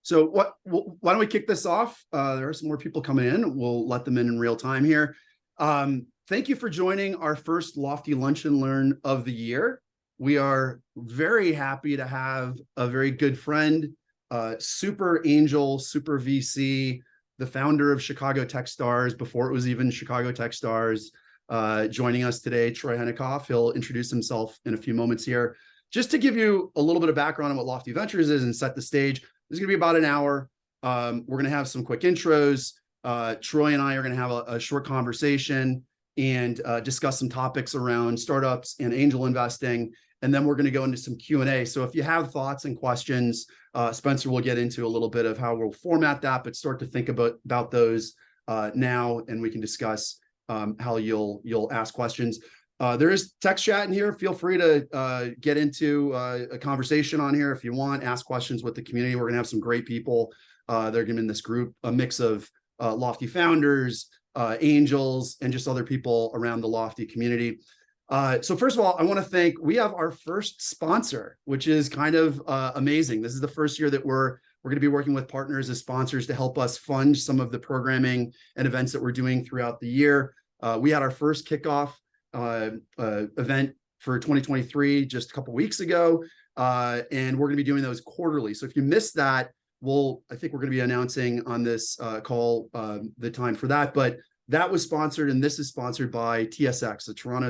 So why don't we kick this off? There are some more people coming in. We'll let them in real time here. Thank you for joining our first Lofty Lunch and Learn of the year. We are very happy to have a very good friend, super angel, super VC, the founder of Chicago Techstars before it was even Chicago Techstars, joining us today, Troy Henikoff. He'll introduce himself in a few moments here. Just to give you a little bit of background on what Lofty Ventures is and set the stage, this is going to be about an hour. We're going to have some quick intros. Troy and I are going to have a short conversation and discuss some topics around startups and angel investing. And then we're going to go into some Q&A. So if you have thoughts and questions, Spencer will get into a little bit of how we'll format that, but start to think about those now, and we can discuss how you'll ask questions. There is text chat in here. Feel free to get into a conversation on here if you want, ask questions with the community. We're going to have some great people. They're going to be in this group, a mix of Lofty founders, angels, and just other people around the Lofty community. So first of all, I want to thank, we have our first sponsor, which is kind of amazing. This is the first year that we're going to be working with partners as sponsors to help us fund some of the programming and events that we're doing throughout the year. We had our first kickoff event for 2023 just a couple weeks ago, and we're going to be doing those quarterly. So if you missed that, I think we're going to be announcing on this call the time for that. But that was sponsored, and this is sponsored by TSX, the Toronto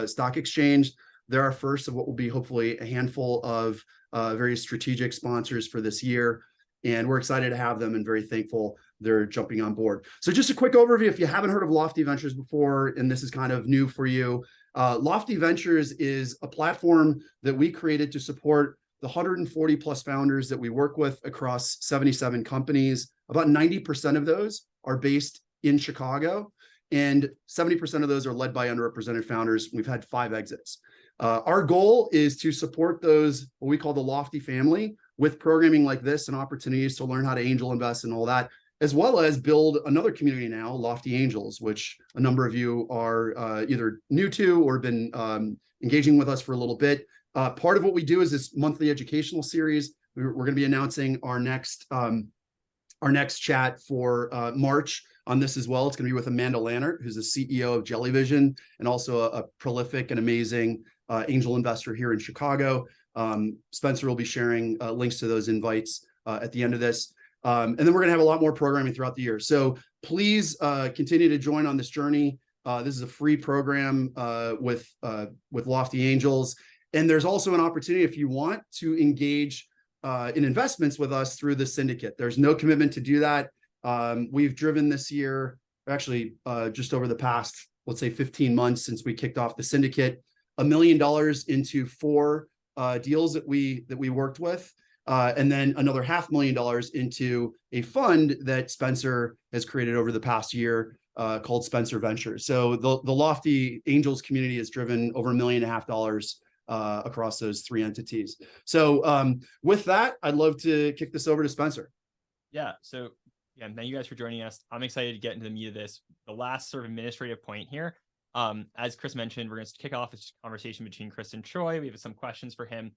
Stock Exchange. They're our first of what will be hopefully a handful of very strategic sponsors for this year. And we're excited to have them and very thankful they're jumping on board. So just a quick overview, if you haven't heard of Lofty Ventures before, and this is kind of new for you, Lofty Ventures is a platform that we created to support the 140 plus founders that we work with across 77 companies. About 90% of those are based in Chicago, and 70% of those are led by underrepresented founders. We've had 5 exits. Our goal is to support those, what we call the Lofty family, with programming like this and opportunities to learn how to angel invest and all that, as well as build another community now, Lofty Angels, which a number of you are either new to or been engaging with us for a little bit. Part of what we do is this monthly educational series. We're going to be announcing our next chat for March on this as well. It's going to be with Amanda Lannert, who's the CEO of Jellyvision and also a prolific and amazing angel investor here in Chicago. Spencer will be sharing links to those invites at the end of this. And then we're going to have a lot more programming throughout the year. So please continue to join on this journey. This is a free program with Lofty Angels. And there's also an opportunity if you want to engage in investments with us through the syndicate. There's no commitment to do that. We've driven this year, actually just over the past, let's say 15 months since we kicked off the syndicate, $1 million into 4 deals that we worked with. And then another $500,000 into a fund that Spencer has created over the past year called Spencer Ventures. So the Lofty Angels community has driven over $1.5 million across those 3 entities. So with that, I'd love to kick this over to Spencer. Yeah. So yeah, thank you guys for joining us. I'm excited to get into the meat of this. The last sort of administrative point here. As Chris mentioned, we're going to kick off this conversation between Chris and Troy. We have some questions for him.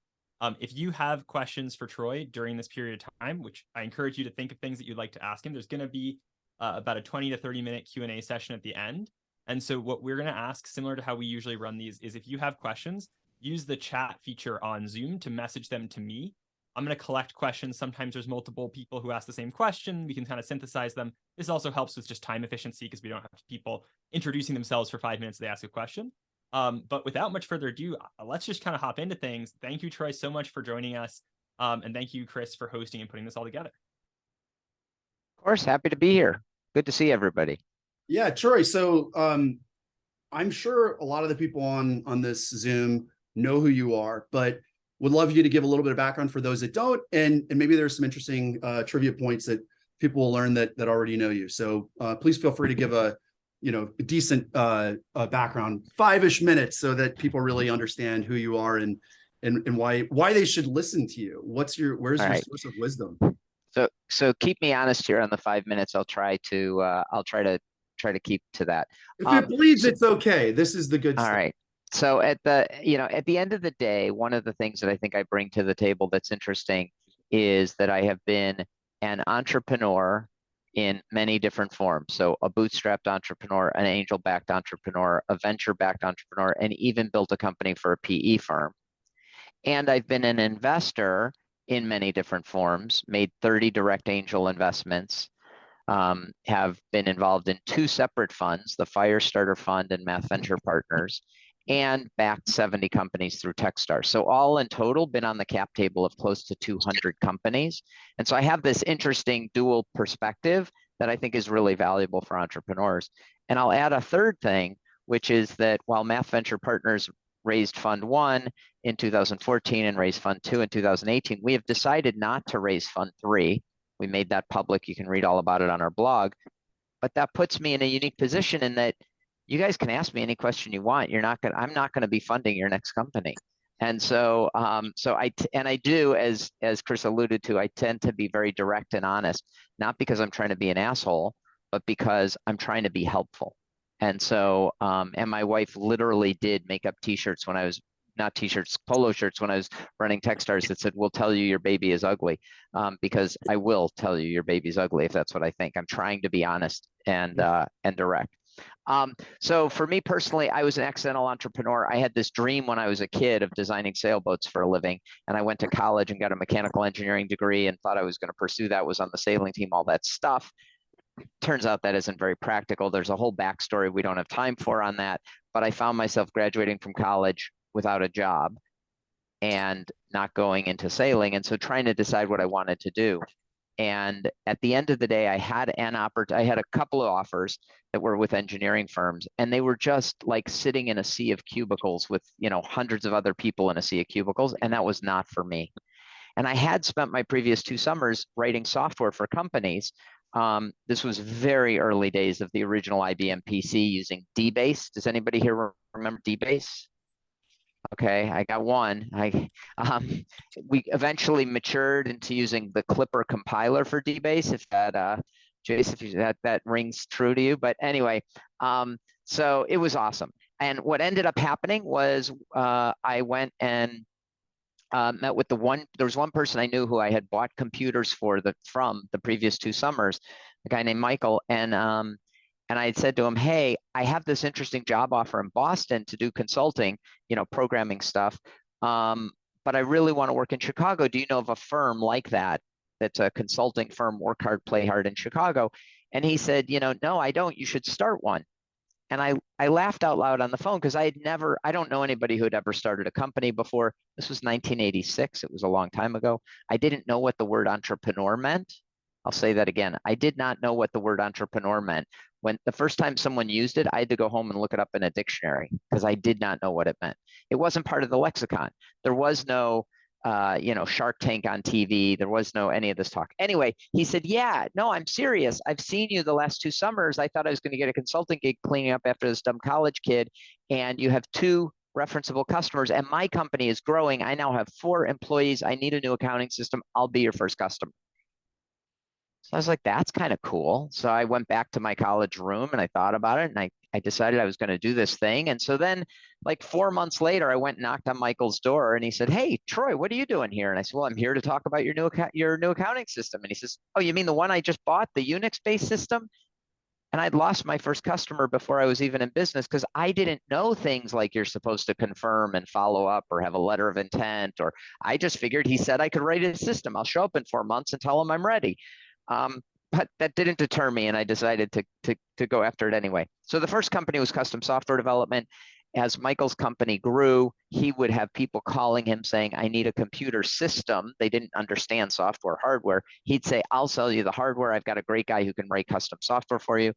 If you have questions for Troy during this period of time, which I encourage you to think of things that you'd like to ask him, there's going to be about a 20 to 30 minute Q&A session at the end. And so what we're going to ask, similar to how we usually run these, is if you have questions, use the chat feature on Zoom to message them to me. I'm going to collect questions. Sometimes there's multiple people who ask the same question. We can kind of synthesize them. This also helps with just time efficiency because we don't have people introducing themselves for 5 minutes. They ask a question. But without much further ado, let's just kind of hop into things. Thank you, Troy, so much for joining us. And thank you, Chris, for hosting and putting this all together. Of course, happy to be here. Good to see everybody. Yeah, Troy. So I'm sure a lot of the people on this Zoom know who you are, but would love you to give a little bit of background for those that don't, and maybe there's some interesting trivia points that people will learn that already know you. So please feel free to give a decent background, 5-ish minutes, so that people really understand who you are and why they should listen to you. Where's your source of wisdom? So keep me honest here on the 5 minutes. I'll try to keep to that. If it bleeds, it's okay. This is the good stuff. All right. So at the end of the day, one of the things that I think I bring to the table that's interesting is that I have been an entrepreneur in many different forms. So a bootstrapped entrepreneur, an angel-backed entrepreneur, a venture-backed entrepreneur, and even built a company for a PE firm. And I've been an investor in many different forms, made 30 direct angel investments, have been involved in 2 separate funds, the Firestarter Fund and Math Venture Partners, and backed 70 companies through Techstars. So all in total, been on the cap table of close to 200 companies. And so I have this interesting dual perspective that I think is really valuable for entrepreneurs. And I'll add a third thing, which is that while Math Venture Partners raised Fund 1 in 2014 and raised Fund 2 in 2018, we have decided not to raise Fund 3. We made that public. You can read all about it on our blog. But that puts me in a unique position in that you guys can ask me any question you want. I'm not going to be funding your next company. And so, I do, as Chris alluded to, I tend to be very direct and honest, not because I'm trying to be an asshole, but because I'm trying to be helpful. And so, and my wife literally did make up t-shirts when I was, not t-shirts, polo shirts when I was running Techstars that said, "We'll tell you your baby is ugly," because I will tell you your baby's ugly if that's what I think. I'm trying to be honest and direct. So for me personally, I was an accidental entrepreneur. I had this dream when I was a kid of designing sailboats for a living. And I went to college and got a mechanical engineering degree and thought I was going to pursue that, was on the sailing team, all that stuff. Turns out that isn't very practical. There's a whole backstory we don't have time for on that. But I found myself graduating from college without a job and not going into sailing. And so trying to decide what I wanted to do. And at the end of the day, I had a couple of offers that were with engineering firms, and they were just like sitting in a sea of cubicles with, hundreds of other people in a sea of cubicles, and that was not for me. And I had spent my previous 2 summers writing software for companies. This was very early days of the original IBM PC using DBase. Does anybody here remember DBase? Okay, I got one. We eventually matured into using the Clipper compiler for DBase, if that, Jace, if that rings true to you. But anyway, so it was awesome. And what ended up happening was I went and met with there was one person I knew who I had bought computers from the previous 2 summers, a guy named Michael, and I had said to him, "Hey, I have this interesting job offer in Boston to do consulting, programming stuff, but I really want to work in Chicago. Do you know of a firm like that? That's a consulting firm, work hard, play hard in Chicago?" And he said, "No, I don't. You should start one." And I laughed out loud on the phone because I don't know anybody who had ever started a company before. This was 1986. It was a long time ago. I didn't know what the word entrepreneur meant. I'll say that again. I did not know what the word entrepreneur meant. When the first time someone used it, I had to go home and look it up in a dictionary because I did not know what it meant. It wasn't part of the lexicon. There was no, Shark Tank on TV. There was no any of this talk. Anyway, he said, "Yeah, no, I'm serious. I've seen you the last 2 summers. I thought I was going to get a consulting gig cleaning up after this dumb college kid. And you have 2 referenceable customers. And my company is growing. I now have 4 employees. I need a new accounting system. I'll be your first customer." So I was like, that's kind of cool. So I went back to my college room and I thought about it, and I decided I was going to do this thing. And so then like 4 months later, I went and knocked on Michael's door and he said, "Hey, Troy, what are you doing here?" And I said, "Well, I'm here to talk about your new accounting system." And he says, "Oh, you mean the one I just bought, the Unix-based system?" And I'd lost my first customer before I was even in business because I didn't know things like you're supposed to confirm and follow up or have a letter of intent, or I just figured he said I could write a system. I'll show up in 4 months and tell him I'm ready. But that didn't deter me, and I decided to go after it anyway. So the first company was custom software development. As Michael's company grew, he would have people calling him saying, "I need a computer system." They didn't understand software, hardware. He'd say, "I'll sell you the hardware. I've got a great guy who can write custom software for you."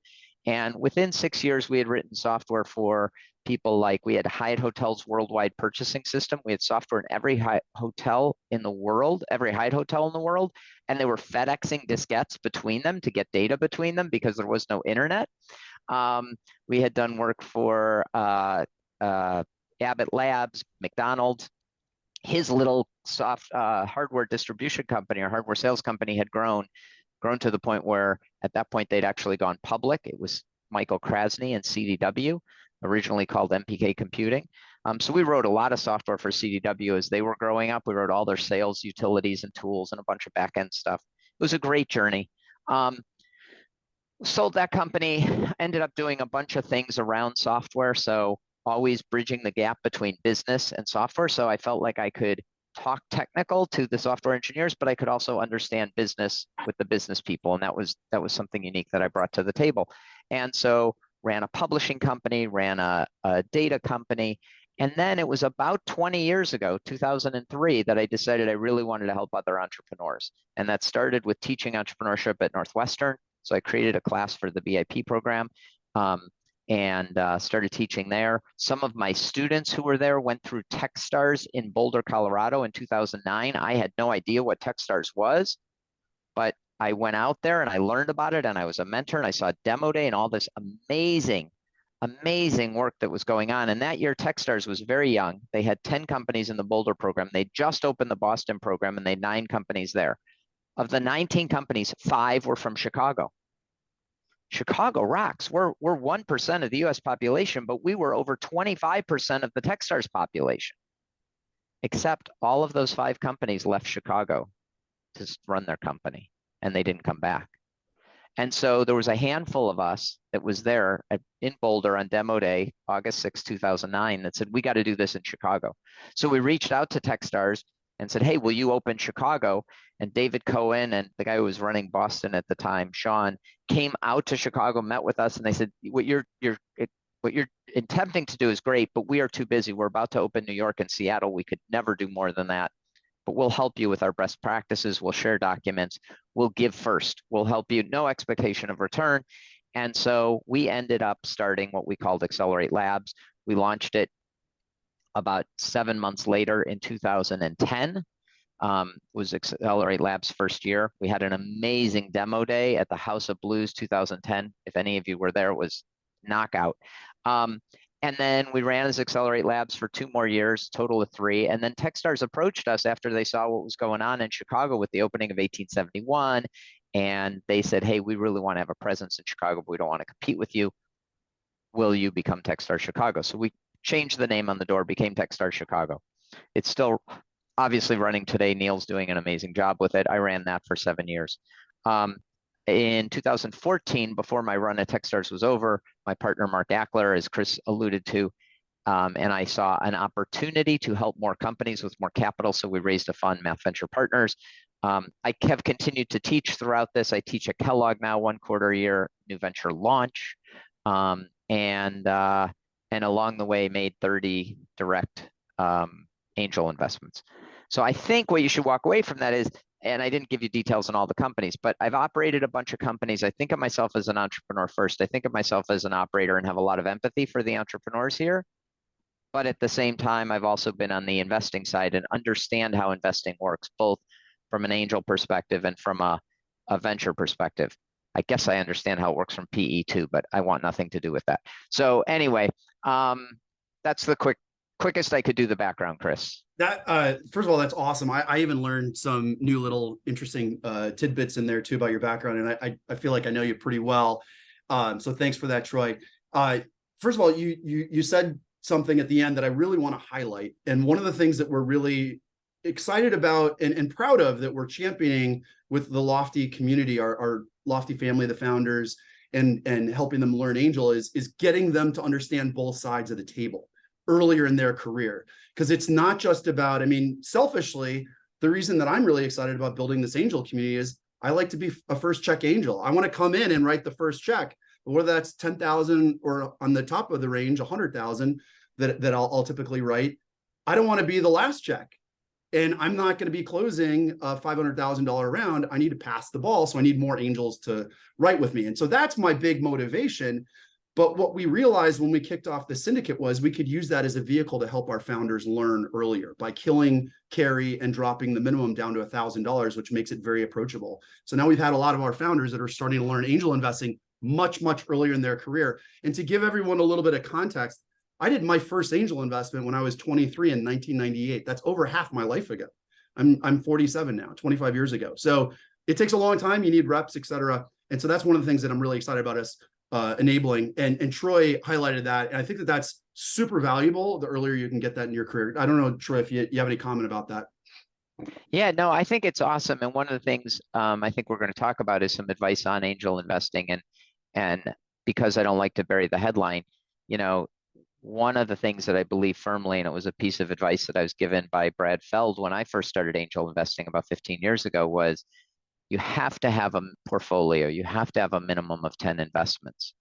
And within 6 years, we had written software for people like, we had Hyatt Hotels worldwide purchasing system. We had software in every hotel in the world, every Hyatt hotel in the world. And they were FedExing diskettes between them to get data between them because there was no internet. We had done work for Abbott Labs, McDonald's. His little hardware distribution company or hardware sales company had grown to the point where at that point they'd actually gone public. It was Michael Krasny and CDW, originally called MPK Computing. So we wrote a lot of software for CDW as they were growing up. We wrote all their sales utilities and tools and a bunch of back-end stuff. was a great journey. Sold that company, ended up doing a bunch of things around software. So always bridging the gap between business and software. So I felt like I could talk technical to the software engineers, but I could also understand business with the business people. And that was something unique that I brought to the table. And so ran a publishing company, ran a data company. And then it was about 20 years ago, 2003, that I decided I really wanted to help other entrepreneurs. And that started with teaching entrepreneurship at Northwestern. So I created a class for the VIP program and started teaching there. Some of my students who were there went through Techstars in Boulder, Colorado in 2009. I had no idea what Techstars was, but I went out there and I learned about it, and I was a mentor, and I saw demo day and all this amazing work that was going on. And that year, Techstars was very young. They had 10 companies in the Boulder program. They just opened the Boston program, and they had 9 companies there. Of the 19 companies, 5 were from Chicago. Chicago rocks. We're 1% of the US population, but we were over 25% of the Techstars population. Except all of those 5 companies left Chicago to run their company, and they didn't come back. And so there was a handful of us that was there in Boulder on demo day, August 6, 2009, that said, we got to do this in Chicago. So we reached out to Techstars and said, hey, will you open Chicago? And David Cohen and the guy who was running Boston at the time, Sean, came out to Chicago, met with us, and they said, what you're attempting to do is great, but we are too busy. We're about to open New York and Seattle. We could never do more than that. But we'll help you with our best practices. We'll share documents. We'll give first. We'll help you. No expectation of return. And so we ended up starting what we called Accelerate Labs. We launched it about 7 months later in 2010. Was Accelerate Labs' first year. We had an amazing demo day at the House of Blues 2010. If any of you were there, it was knockout. And then we ran as Accelerate Labs for 2 more years, total of 3. And then Techstars approached us after they saw what was going on in Chicago with the opening of 1871. And they said, hey, we really want to have a presence in Chicago, but we don't want to compete with you. Will you become Techstars Chicago? So we changed the name on the door, became Techstars Chicago. It's still obviously running today. Neil's doing an amazing job with it. I ran that for 7 years. In 2014, before my run at Techstars was over, my partner, Mark Ackler, as Chris alluded to, and I saw an opportunity to help more companies with more capital. So we raised a fund, Math Venture Partners. I have continued to teach throughout this. I teach at Kellogg now 1 quarter a year, new venture launch. And along the way made 30 direct angel investments. So I think what you should walk away from that is, and I didn't give you details on all the companies, but I've operated a bunch of companies. I think of myself as an entrepreneur first. I think of myself as an operator and have a lot of empathy for the entrepreneurs here. But at the same time, I've also been on the investing side and understand how investing works, both from an angel perspective and from a venture perspective. I guess I understand how it works from PE too, but I want nothing to do with that. So anyway, that's the quickest I could do the background, Chris. That first of all, that's awesome. I even learned some new little interesting tidbits in there too about your background, and I feel like I know you pretty well. So thanks for that, Troy. First of all, you said something at the end that I really want to highlight, and one of the things that we're really excited about and proud of that we're championing with the Lofty community, our Lofty family, the founders, and helping them learn angel is getting them to understand both sides of the table earlier in their career. Because it's not just about, I mean, selfishly, the reason that I'm really excited about building this angel community is I like to be a first check angel. I want to come in and write the first check, whether that's 10,000 or on the top of the range, 100,000 that I'll typically write. I don't want to be the last check. And I'm not going to be closing a $500,000 round. I need to pass the ball. So I need more angels to write with me. And so that's my big motivation. But what we realized when we kicked off the syndicate was we could use that as a vehicle to help our founders learn earlier by killing carry and dropping the minimum down to $1,000, which makes it very approachable. So now we've had a lot of our founders that are starting to learn angel investing much, much earlier in their career. And to give everyone a little bit of context, I did my first angel investment when I was 23 in 1998. That's over half my life ago. I'm 47 now, 25 years ago. So it takes a long time. You need reps, et cetera. And so that's one of the things that I'm really excited about us enabling. And Troy highlighted that. And I think that that's super valuable the earlier you can get that in your career. I don't know, Troy, if you have any comment about that. Yeah, no, I think it's awesome. And one of the things I think we're going to talk about is some advice on angel investing. And because I don't like to bury the headline, you know, one of the things that I believe firmly, and it was a piece of advice that I was given by Brad Feld when I first started angel investing about 15 years ago, was you have to have a portfolio. You have to have a minimum of 10 investments.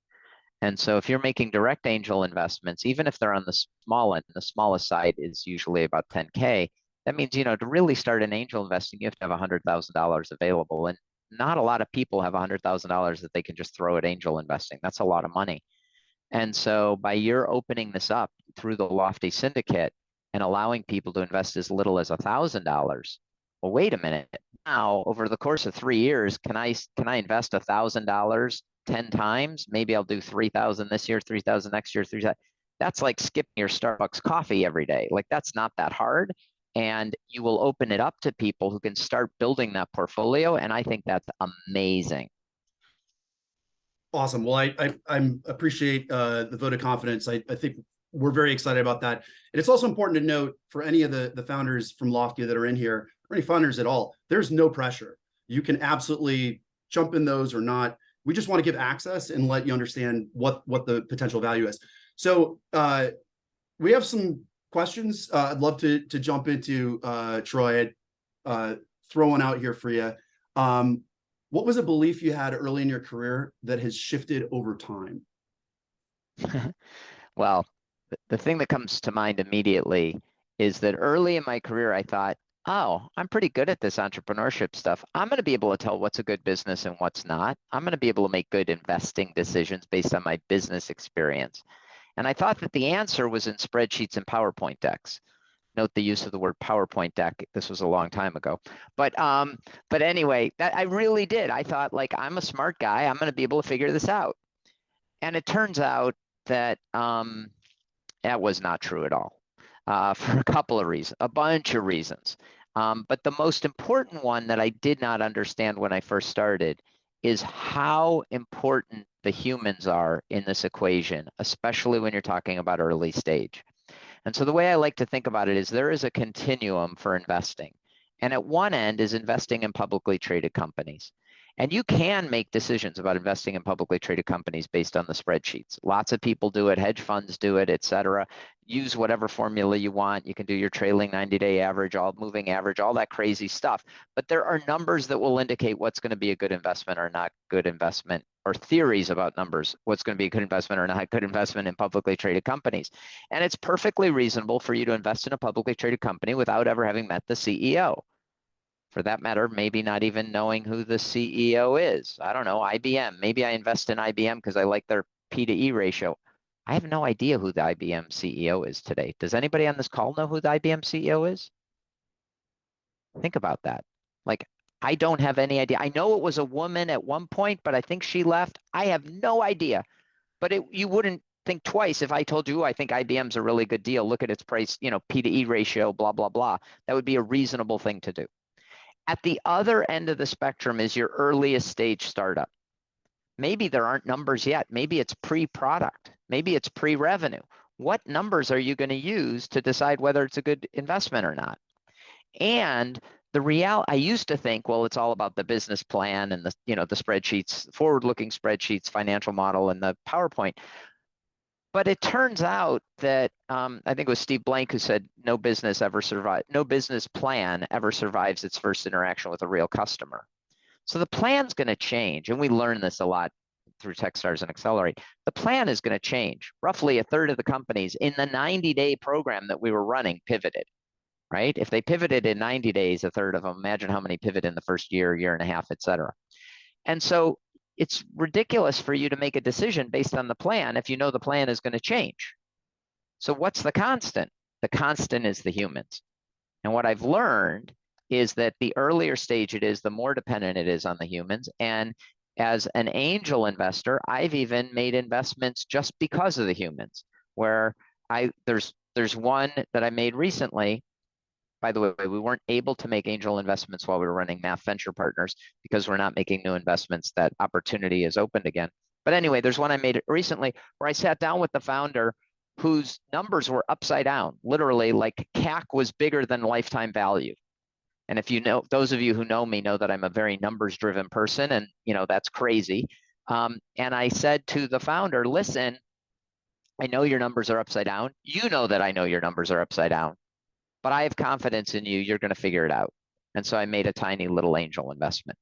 And so if you're making direct angel investments, even if they're on the small end, the smallest side is usually about 10K. That means, to really start an angel investing, you have to have $100,000 available. And not a lot of people have $100,000 that they can just throw at angel investing. That's a lot of money. And so by your opening this up through the Lofty Syndicate and allowing people to invest as little as $1,000, well, wait a minute. Now, over the course of 3 years, can I invest $1,000 10 times? Maybe I'll do 3,000 this year, 3,000 next year, 3,000. That's like skipping your Starbucks coffee every day. Like that's not that hard. And you will open it up to people who can start building that portfolio. And I think that's amazing. Awesome. Well, I appreciate the vote of confidence. I think we're very excited about that. And it's also important to note for any of the founders from Lofty that are in here, or any founders at all, there's no pressure. You can absolutely jump in those or not. We just want to give access and let you understand what the potential value is. So we have some questions. I'd love to jump into Troy. Throw one out here for you. What was a belief you had early in your career that has shifted over time? Well, the thing that comes to mind immediately is that early in my career, I thought, oh, I'm pretty good at this entrepreneurship stuff. I'm going to be able to tell what's a good business and what's not. I'm going to be able to make good investing decisions based on my business experience. And I thought that the answer was in spreadsheets and PowerPoint decks. Note the use of the word PowerPoint deck. This was a long time ago. But anyway, that I really did. I thought, like, I'm a smart guy. I'm going to be able to figure this out. And it turns out that that was not true at all, for a couple of reasons, a bunch of reasons. But the most important one that I did not understand when I first started is how important the humans are in this equation, especially when you're talking about early stage. And so the way I like to think about it is there is a continuum for investing. And at one end is investing in publicly traded companies. And you can make decisions about investing in publicly traded companies based on the spreadsheets. Lots of people do it, hedge funds do it, et cetera. Use whatever formula you want. You can do your trailing 90-day average, all moving average, all that crazy stuff. But there are numbers that will indicate what's going to be a good investment or not good investment, or theories about numbers, what's going to be a good investment or not good investment in publicly traded companies. And it's perfectly reasonable for you to invest in a publicly traded company without ever having met the CEO. For that matter, maybe not even knowing who the CEO is. I don't know, IBM. Maybe I invest in IBM because I like their P to E ratio. I have no idea who the IBM CEO is today. Does anybody on this call know who the IBM CEO is? Think about that. Like, I don't have any idea. I know it was a woman at one point, but I think she left. I have no idea. But you wouldn't think twice if I told you, I think IBM's a really good deal. Look at its price, P to E ratio, blah, blah, blah. That would be a reasonable thing to do. At the other end of the spectrum is your earliest stage startup. Maybe there aren't numbers yet. Maybe it's pre-product. Maybe it's pre-revenue. What numbers are you going to use to decide whether it's a good investment or not? And I used to think, well, it's all about the business plan and the spreadsheets, forward-looking spreadsheets, financial model, and the PowerPoint. But it turns out that I think it was Steve Blank who said no business plan ever survives its first interaction with a real customer. So the plan's going to change, and we learn this a lot through Techstars and Accelerate. The plan is going to change. Roughly a third of the companies in the 90-day program that we were running pivoted, right? If they pivoted in 90 days, a third of them, imagine how many pivot in the first year, year and a half, et cetera. And so it's ridiculous for you to make a decision based on the plan if you know the plan is going to change. So what's the constant? The constant is the humans. And what I've learned is that the earlier stage it is, the more dependent it is on the humans. And as an angel investor, I've even made investments just because of the humans, where there's one that I made recently. By the way, we weren't able to make angel investments while we were running Math Venture Partners because we're not making new investments. That opportunity is opened again. But anyway, there's one I made recently where I sat down with the founder whose numbers were upside down. Literally, like CAC was bigger than lifetime value. And if you know, those of you who know me know that I'm a very numbers driven person, and that's crazy. And I said to the founder, listen, I know your numbers are upside down. You know that I know your numbers are upside down, but I have confidence in you. You're going to figure it out. And so I made a tiny little angel investment,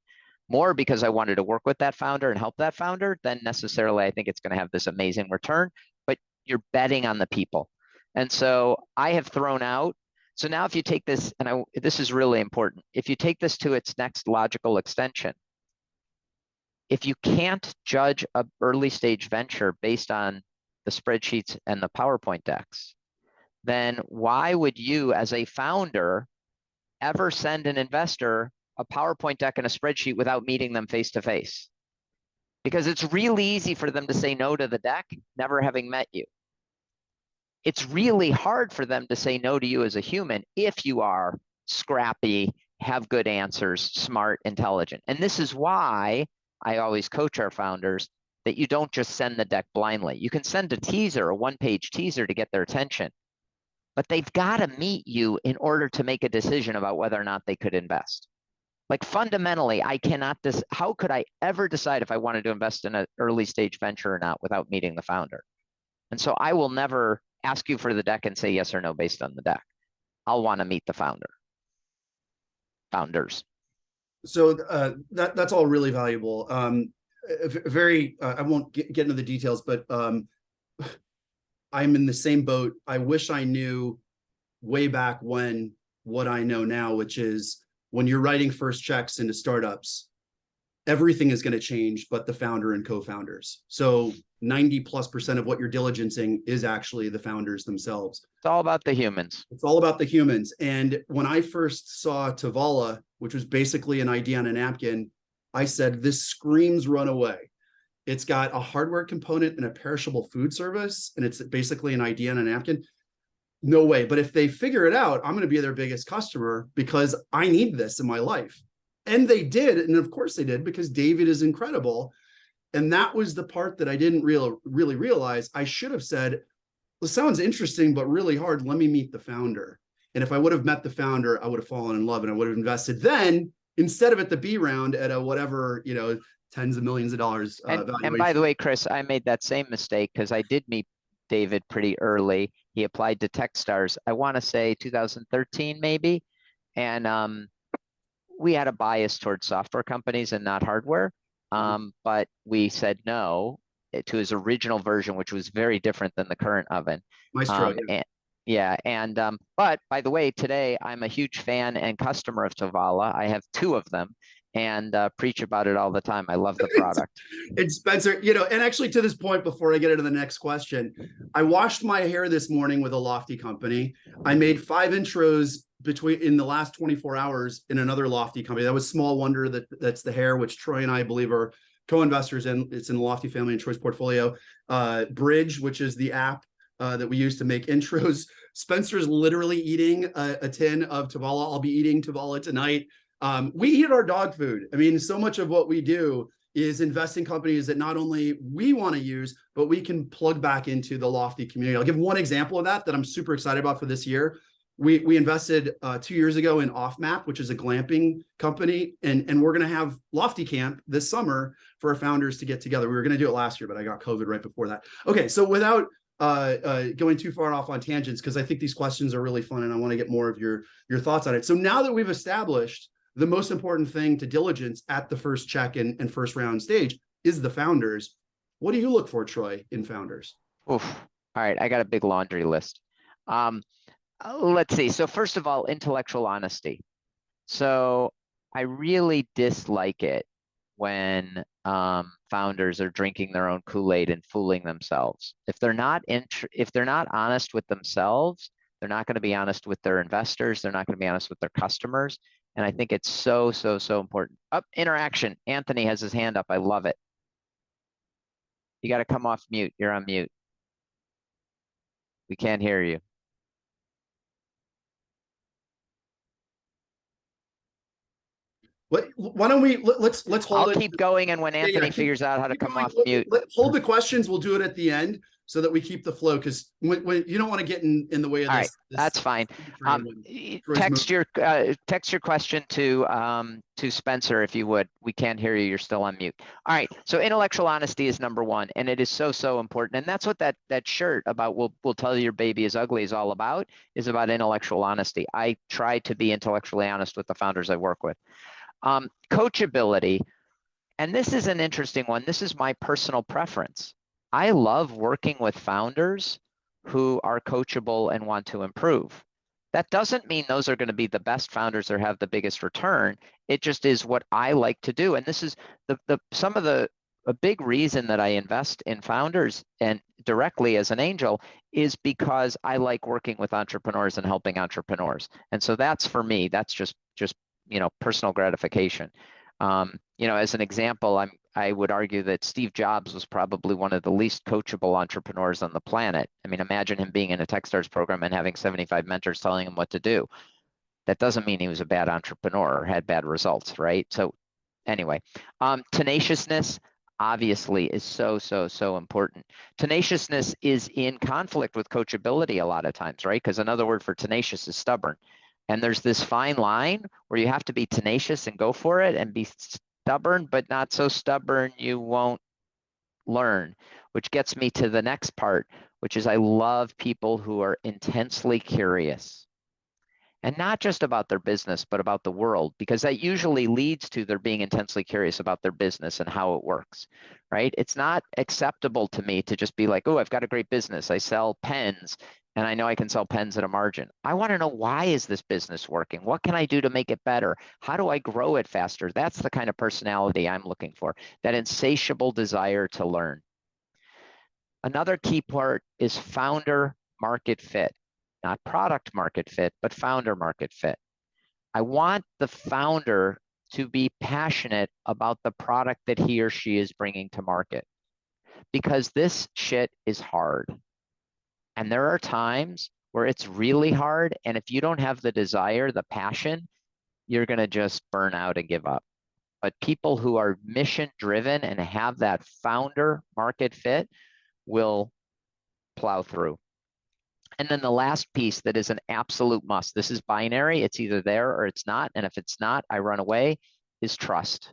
more because I wanted to work with that founder and help that founder than necessarily I think it's going to have this amazing return, but you're betting on the people. And so I have thrown out. So now if you take this, and this is really important, if you take this to its next logical extension, if you can't judge an early stage venture based on the spreadsheets and the PowerPoint decks, then why would you as a founder ever send an investor a PowerPoint deck and a spreadsheet without meeting them face to face? Because it's really easy for them to say no to the deck, never having met you. It's really hard for them to say no to you as a human if you are scrappy, have good answers, smart, intelligent. And this is why I always coach our founders that you don't just send the deck blindly. You can send a teaser, a one-page teaser to get their attention, but they've got to meet you in order to make a decision about whether or not they could invest. Like fundamentally, how could I ever decide if I wanted to invest in an early stage venture or not without meeting the founder? And so I will never ask you for the deck and say yes or no based on the deck. I'll want to meet the founders. So that's all really valuable. I won't get into the details, but I'm in the same boat. I wish I knew way back when what I know now, which is when you're writing first checks into startups, everything is going to change but the founder and co-founders. So 90+% of what you're diligencing is actually the founders themselves. It's all about the humans. It's all about the humans. And when I first saw Tavala, which was basically an idea on a napkin, I said, this screams runaway. It's got a hardware component and a perishable food service, and it's basically an idea on a napkin. No way. But if they figure it out, I'm going to be their biggest customer because I need this in my life. And they did. And of course they did, because David is incredible. And that was the part that I didn't really realize. I should have said, well, sounds interesting, but really hard. Let me meet the founder. And if I would have met the founder, I would have fallen in love and I would have invested then instead of at the B round at a whatever, tens of millions of dollars. And by the way, Chris, I made that same mistake because I did meet David pretty early. He applied to Techstars, I want to say 2013 maybe. And we had a bias towards software companies and not hardware. But we said no to his original version, which was very different than the current oven. Maestro, But by the way, today I'm a huge fan and customer of Tavala. I have 2 of them and preach about it all the time. I love the product. And Spencer, and actually to this point, before I get into the next question, I washed my hair this morning with a Lofty company. I made 5 intros in the last 24 hours in another Lofty company. That was Small Wonder, that's the hair, which Troy and I believe are co-investors in. It's in the Lofty family and Troy's portfolio. Bridge, which is the app that we use to make intros. Spencer's literally eating a tin of Tavala. I'll be eating Tavala tonight. We eat our dog food. I mean, so much of what we do is invest in companies that not only we want to use, but we can plug back into the Lofty community. I'll give one example of that I'm super excited about for this year. We invested 2 years ago in OffMap, which is a glamping company, and we're going to have Lofty Camp this summer for our founders to get together. We were going to do it last year, but I got COVID right before that. Okay, so without going too far off on tangents, because I think these questions are really fun and I want to get more of your thoughts on it. So now that we've established the most important thing to diligence at the first check and first round stage is the founders, what do you look for, Troy, in founders? Oof. All right, I got a big laundry list. Let's see. So first of all, intellectual honesty. So I really dislike it when founders are drinking their own Kool-Aid and fooling themselves. If they're not honest with themselves, they're not going to be honest with their investors. They're not going to be honest with their customers. And I think it's so important. Interaction. Anthony has his hand up. I love it. You got to come off mute. You're on mute. We can't hear you. Why don't we let's hold I'll keep going, and when Anthony figures out how to come off mute, hold the questions. We'll do it at the end. so that we keep the flow, because when you don't want to get in the way of All this. right, that's fine. Text your question to Spencer if you would. We can't hear you. You're still on mute. All right. So intellectual honesty is number one, and it is so important. And that's what that shirt about "we'll tell you your baby is ugly" is all about. Is about intellectual honesty. I try to be intellectually honest with the founders I work with. Coachability, and this is an interesting one. This is my personal preference. I love working with founders who are coachable and want to improve. That doesn't mean those are going to be the best founders or have the biggest return. It just is what I like to do. And this is a big reason that I invest in founders and directly as an angel is because I like working with entrepreneurs and helping entrepreneurs. And so that's, for me, that's just personal gratification. As an example, I would argue that Steve Jobs was probably one of the least coachable entrepreneurs on the planet. I mean, imagine him being in a Techstars program and having 75 mentors telling him what to do. That doesn't mean he was a bad entrepreneur or had bad results, right? So anyway, tenaciousness obviously is so important. Tenaciousness is in conflict with coachability a lot of times, right? Because another word for tenacious is stubborn. And there's this fine line where you have to be tenacious and go for it and be stubborn, but not so stubborn you won't learn, which gets me to the next part, which is I love people who are intensely curious. And not just about their business, but about the world, because that usually leads to their being intensely curious about their business and how it works, right? It's not acceptable to me to just be like, oh, I've got a great business. I sell pens and I know I can sell pens at a margin. I want to know, why is this business working? What can I do to make it better? How do I grow it faster? That's the kind of personality I'm looking for, that insatiable desire to learn. Another key part is founder market fit. Not product market fit, but founder market fit. I want the founder to be passionate about the product that he or she is bringing to market, because this shit is hard. And there are times where it's really hard. And if you don't have the desire, the passion, you're going to just burn out and give up. But people who are mission driven and have that founder market fit will plow through. And then the last piece that is an absolute must, this is binary, it's either there or it's not. And if it's not, I run away, is trust.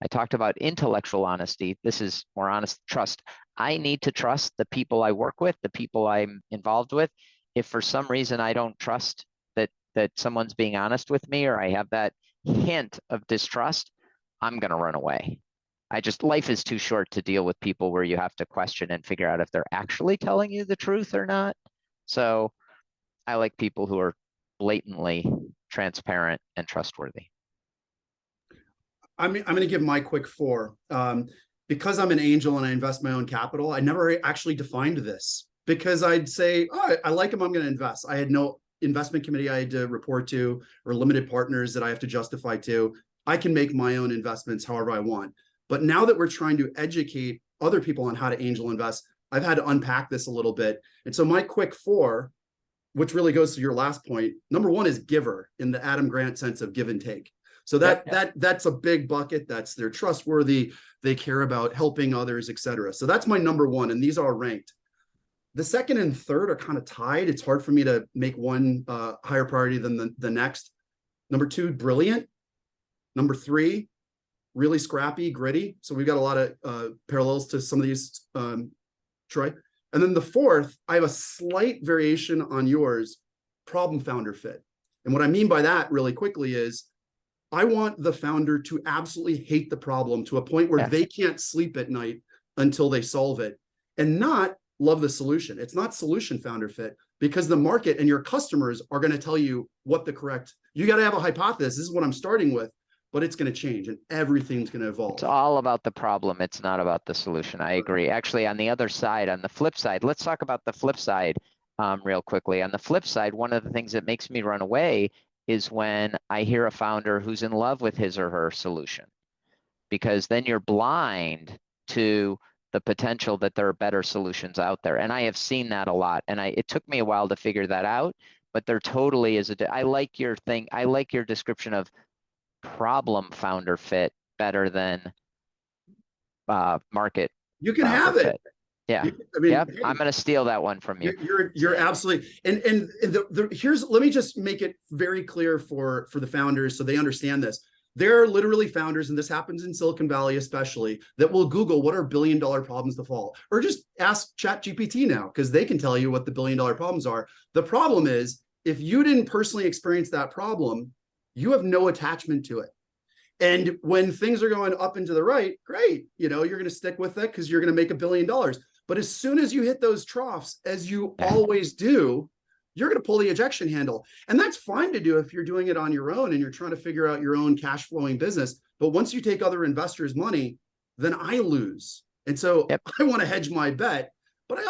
I talked about intellectual honesty. This is more honest trust. I need to trust the people I work with, the people I'm involved with. If for some reason I don't trust that someone's being honest with me, or I have that hint of distrust, I'm going to run away. Life is too short to deal with people where you have to question and figure out if they're actually telling you the truth or not. So I like people who are blatantly transparent and trustworthy. I'm going to give my quick 4. Because I'm an angel and I invest my own capital, I never actually defined this, because I'd say, oh, I like them, I'm going to invest. I had no investment committee I had to report to, or limited partners that I have to justify to. I can make my own investments however I want. But now that we're trying to educate other people on how to angel invest, I've had to unpack this a little bit. And so my quick 4, which really goes to your last point, number 1 is giver, in the Adam Grant sense of give and take. So that's a big bucket. That's, they're trustworthy, they care about helping others, etc. So that's my number 1, and these are ranked. The second and third are kind of tied. It's hard for me to make one higher priority than the next. Number 2, brilliant. Number 3, really scrappy, gritty. So we've got a lot of parallels to some of these, Troy. And then the 4th, I have a slight variation on yours, problem founder fit. And what I mean by that really quickly is, I want the founder to absolutely hate the problem to a point where they can't sleep at night until they solve it, and not love the solution. It's not solution founder fit, because the market and your customers are going to tell you what the correct, you got to have a hypothesis. This is what I'm starting with, but it's going to change and everything's going to evolve. It's all about the problem. It's not about the solution. I agree. Actually, on the other side, on the flip side, let's talk about the flip side real quickly. On the flip side, one of the things that makes me run away is when I hear a founder who's in love with his or her solution, because then you're blind to the potential that there are better solutions out there. And I have seen that a lot. And it took me a while to figure that out, but there totally is I like your thing. I like your description of problem founder fit better than market. You can have it. Fit. Yeah. I mean, Yep. hey, I'm going to steal that one from you. you're absolutely, and here's, let me just make it very clear for the founders so they understand this. There are literally founders, and this happens in Silicon Valley especially, that will Google what are billion-dollar problems to solve, or just ask ChatGPT now, because they can tell you what the billion-dollar problems are. The problem is, if you didn't personally experience that problem, you have no attachment to it. And when things are going up and to the right, great, you're going to stick with it because you're going to make $1 billion. But as soon as you hit those troughs, as you always do, you're going to pull the ejection handle. And that's fine to do if you're doing it on your own and you're trying to figure out your own cash flowing business. But once you take other investors' money, then I lose. And so I want to hedge my bet, but I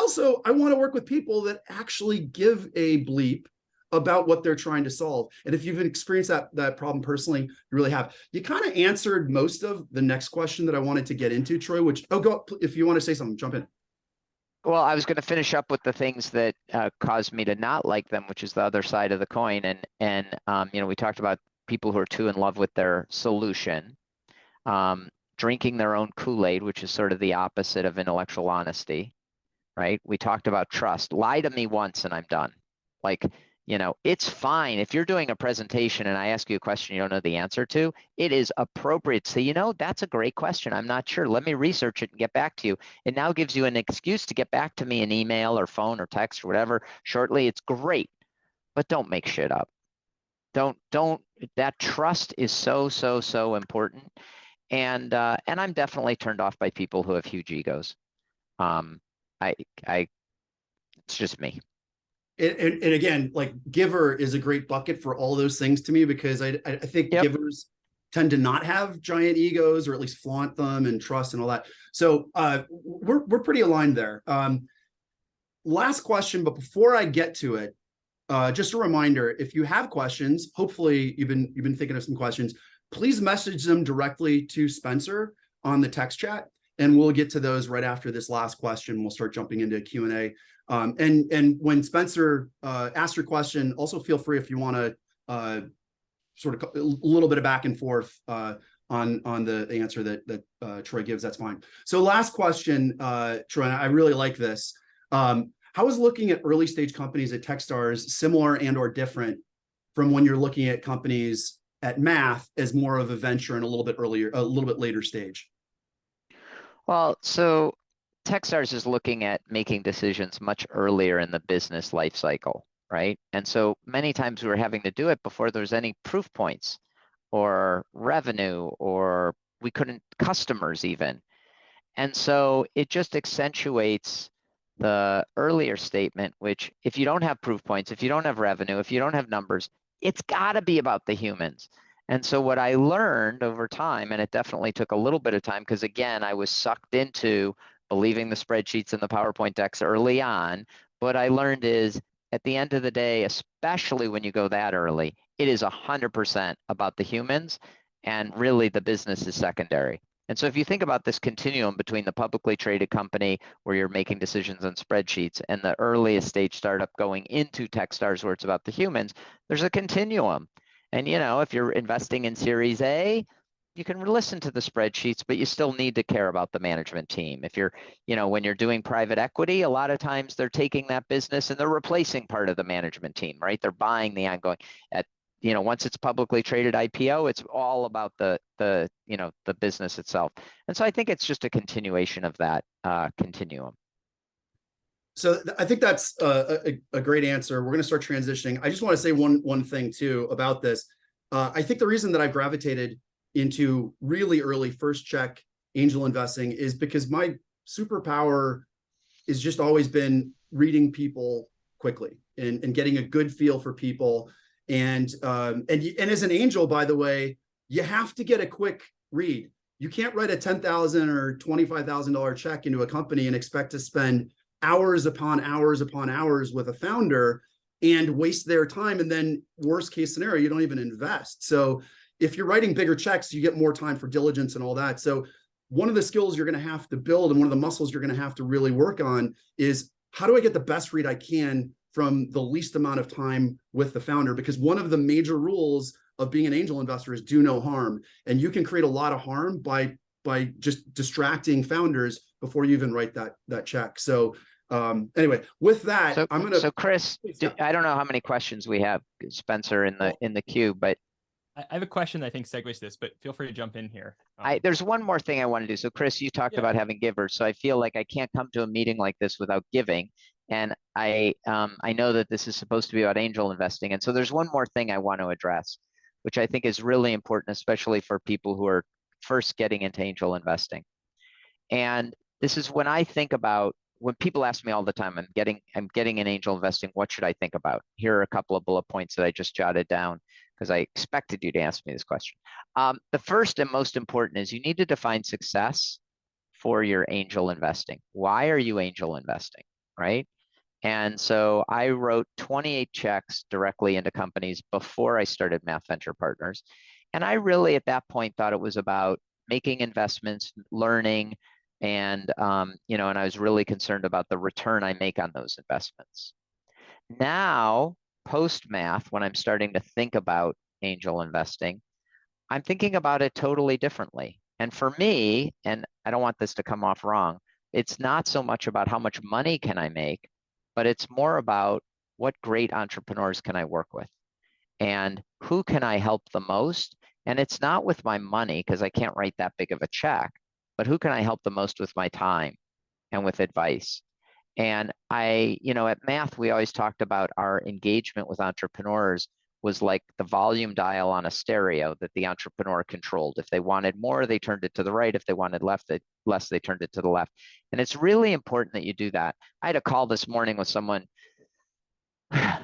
want to work with people that actually give a bleep about what they're trying to solve. And if you've experienced that problem personally, you really have. You kind of answered most of the next question that I wanted to get into, Troy, which, go, if you want to say something, jump in. Well, I was going to finish up with the things that caused me to not like them, which is the other side of the coin. And we talked about people who are too in love with their solution, drinking their own Kool-Aid, which is sort of the opposite of intellectual honesty, right? We talked about trust. Lie to me once and I'm done. Like, it's fine if you're doing a presentation and I ask you a question you don't know the answer to. It is appropriate to say, that's a great question. I'm not sure. Let me research it and get back to you. It now gives you an excuse to get back to me in email or phone or text or whatever shortly. It's great, but don't make shit up. Don't. That trust is so important. And I'm definitely turned off by people who have huge egos. It's just me. And again, like, giver is a great bucket for all those things to me, because I think givers tend to not have giant egos, or at least flaunt them, and trust and all that. So we're pretty aligned there. Last question, but before I get to it, just a reminder: if you have questions, hopefully you've been thinking of some questions, please message them directly to Spencer on the text chat, and we'll get to those right after this last question. We'll start jumping into Q&A. And when Spencer asks your question, also feel free, if you want to sort of a little bit of back and forth on the answer that Troy gives, that's fine. So last question, Troy, I really like this. How is looking at early stage companies at Techstars similar and or different from when you're looking at companies at Math as more of a venture and a little bit later stage? Well, so Techstars is looking at making decisions much earlier in the business life cycle, right? And so many times we were having to do it before there's any proof points or revenue, or we couldn't, customers even. And so it just accentuates the earlier statement, which if you don't have proof points, if you don't have revenue, if you don't have numbers, it's got to be about the humans. And so what I learned over time, and it definitely took a little bit of time, because again, I was sucked into believing the spreadsheets and the PowerPoint decks early on. What I learned is, at the end of the day, especially when you go that early, it is 100% about the humans, and really the business is secondary. And so if you think about this continuum between the publicly traded company where you're making decisions on spreadsheets and the earliest stage startup going into Techstars where it's about the humans, there's a continuum. And if you're investing in Series A, you can listen to the spreadsheets, but you still need to care about the management team. If you're, when you're doing private equity, a lot of times they're taking that business and they're replacing part of the management team, right? They're buying the ongoing. Once it's publicly traded IPO, it's all about the business itself. And so I think it's just a continuation of that continuum. So I think that's a great answer. We're going to start transitioning. I just want to say one thing too about this. I think the reason that I've gravitated into really early first check angel investing is because my superpower has just always been reading people quickly and getting a good feel for people. And as an angel, by the way, you have to get a quick read. You can't write a $10,000 or $25,000 check into a company and expect to spend hours upon hours upon hours with a founder and waste their time. And then worst case scenario, you don't even invest. So if you're writing bigger checks, you get more time for diligence and all that. So one of the skills you're going to have to build and one of the muscles you're going to have to really work on is, how do I get the best read I can from the least amount of time with the founder? Because one of the major rules of being an angel investor is do no harm. And you can create a lot of harm by just distracting founders before you even write that check. So anyway, with that, So, I'm gonna. so Chris, I don't know how many questions we have, Spencer, in the queue, but I have a question that I think segues this, but feel free to jump in here. there's one more thing I want to do. So Chris, you talked about having givers. So I feel like I can't come to a meeting like this without giving. And I know that this is supposed to be about angel investing. And so there's one more thing I want to address, which I think is really important, especially for people who are first getting into angel investing. And this is when I think about, when people ask me all the time, I'm getting in angel investing, what should I think about? Here are a couple of bullet points that I just jotted down because I expected you to ask me this question. The first and most important is you need to define success for your angel investing. Why are you angel investing, right? And so I wrote 28 checks directly into companies before I started Math Venture Partners. And I really, at that point, thought it was about making investments, learning, and and I was really concerned about the return I make on those investments. Now, post math, when I'm starting to think about angel investing, I'm thinking about it totally differently. And for me, and I don't want this to come off wrong, it's not so much about how much money can I make, but it's more about what great entrepreneurs can I work with and who can I help the most. And it's not with my money because I can't write that big of a check, but who can I help the most with my time and with advice? And at Math, we always talked about our engagement with entrepreneurs was like the volume dial on a stereo that the entrepreneur controlled. If they wanted more, they turned it to the right. If they wanted less, they turned it to the left. And it's really important that you do that. I had a call this morning with someone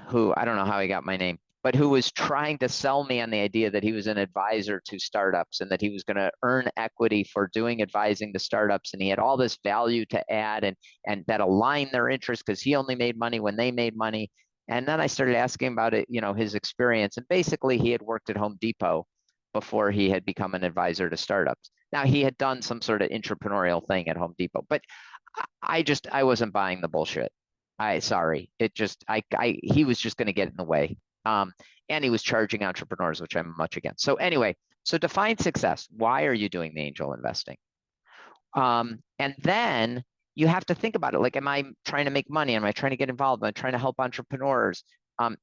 who, I don't know how he got my name, but who was trying to sell me on the idea that he was an advisor to startups and that he was going to earn equity for doing advising to startups. And he had all this value to add and that aligned their interests because he only made money when they made money. And then I started asking about it, his experience. And basically he had worked at Home Depot before he had become an advisor to startups. Now he had done some sort of entrepreneurial thing at Home Depot, but I wasn't buying the bullshit. He was just going to get in the way. And he was charging entrepreneurs, which I'm much against. So anyway, so define success. Why are you doing the angel investing? And then you have to think about it. Like, am I trying to make money? Am I trying to get involved? Am I trying to help entrepreneurs,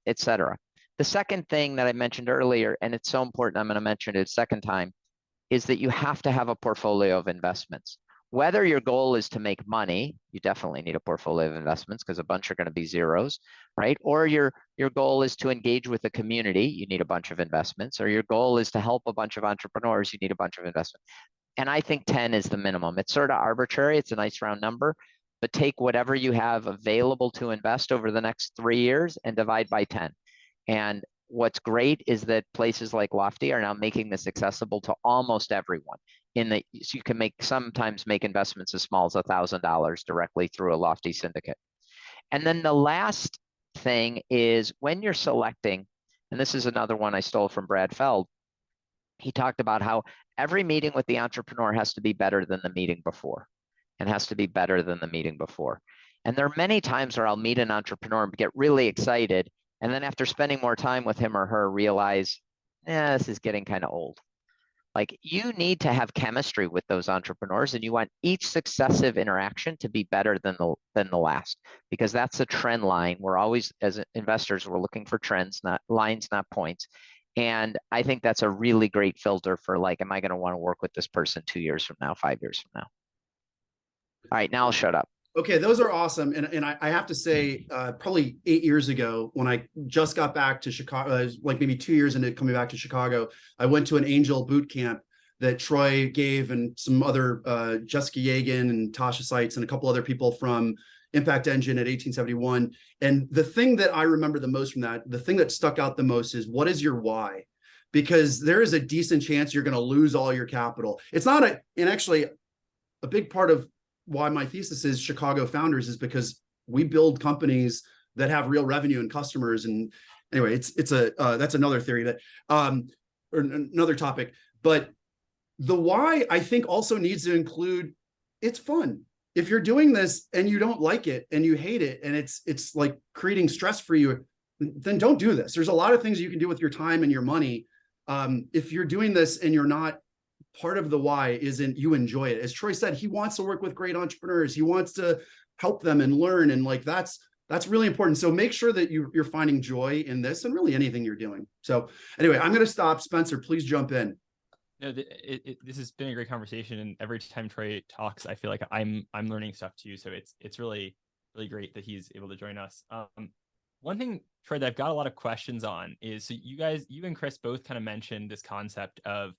et cetera? The second thing that I mentioned earlier, and it's so important, I'm going to mention it a second time, is that you have to have a portfolio of investments. Whether your goal is to make money, you definitely need a portfolio of investments because a bunch are going to be zeros, right? Or your goal is to engage with the community, you need a bunch of investments. Or your goal is to help a bunch of entrepreneurs, you need a bunch of investments. And I think 10 is the minimum. It's sort of arbitrary. It's a nice round number, but take whatever you have available to invest over the next 3 years and divide by 10. And what's great is that places like Lofty are now making this accessible to almost everyone. So you can sometimes make investments as small as $1,000 directly through a Lofty syndicate. And then the last thing is when you're selecting, and this is another one I stole from Brad Feld, he talked about how every meeting with the entrepreneur has to be better than the meeting before and has to be better than the meeting before. And there are many times where I'll meet an entrepreneur and get really excited. And then after spending more time with him or her, realize, this is getting kind of old. Like, you need to have chemistry with those entrepreneurs and you want each successive interaction to be better than the last, because that's a trend line. We're always, as investors, we're looking for trends, not lines, not points. And I think that's a really great filter for, like, am I going to want to work with this person 2 years from now, 5 years from now? All right, now I'll shut up. Okay, those are awesome. And I have to say, probably 8 years ago, when I just got back to Chicago, like maybe 2 years into coming back to Chicago, I went to an angel boot camp that Troy gave and some other, Jessica Yagan and Tasha Seitz and a couple other people from Impact Engine at 1871. And the thing that I remember the most from that, the thing that stuck out the most is, what is your why? Because there is a decent chance you're going to lose all your capital. It's not and actually a big part of why my thesis is Chicago Founders is because we build companies that have real revenue and customers. And anyway, that's another theory that, or another topic, but the why I think also needs to include, it's fun. If you're doing this and you don't like it and you hate it, and it's like creating stress for you, then don't do this. There's a lot of things you can do with your time and your money. If you're doing this and you're not part of the why isn't you enjoy it. As Troy said, he wants to work with great entrepreneurs. He wants to help them and learn. And like, that's really important. So make sure that you're finding joy in this and really anything you're doing. So anyway, I'm going to stop. Spencer, please jump in. No, this has been a great conversation, and every time Troy talks, I feel like I'm learning stuff too. So it's really great that he's able to join us. One thing, Troy, that I've got a lot of questions on is, so you and Chris both kind of mentioned this concept of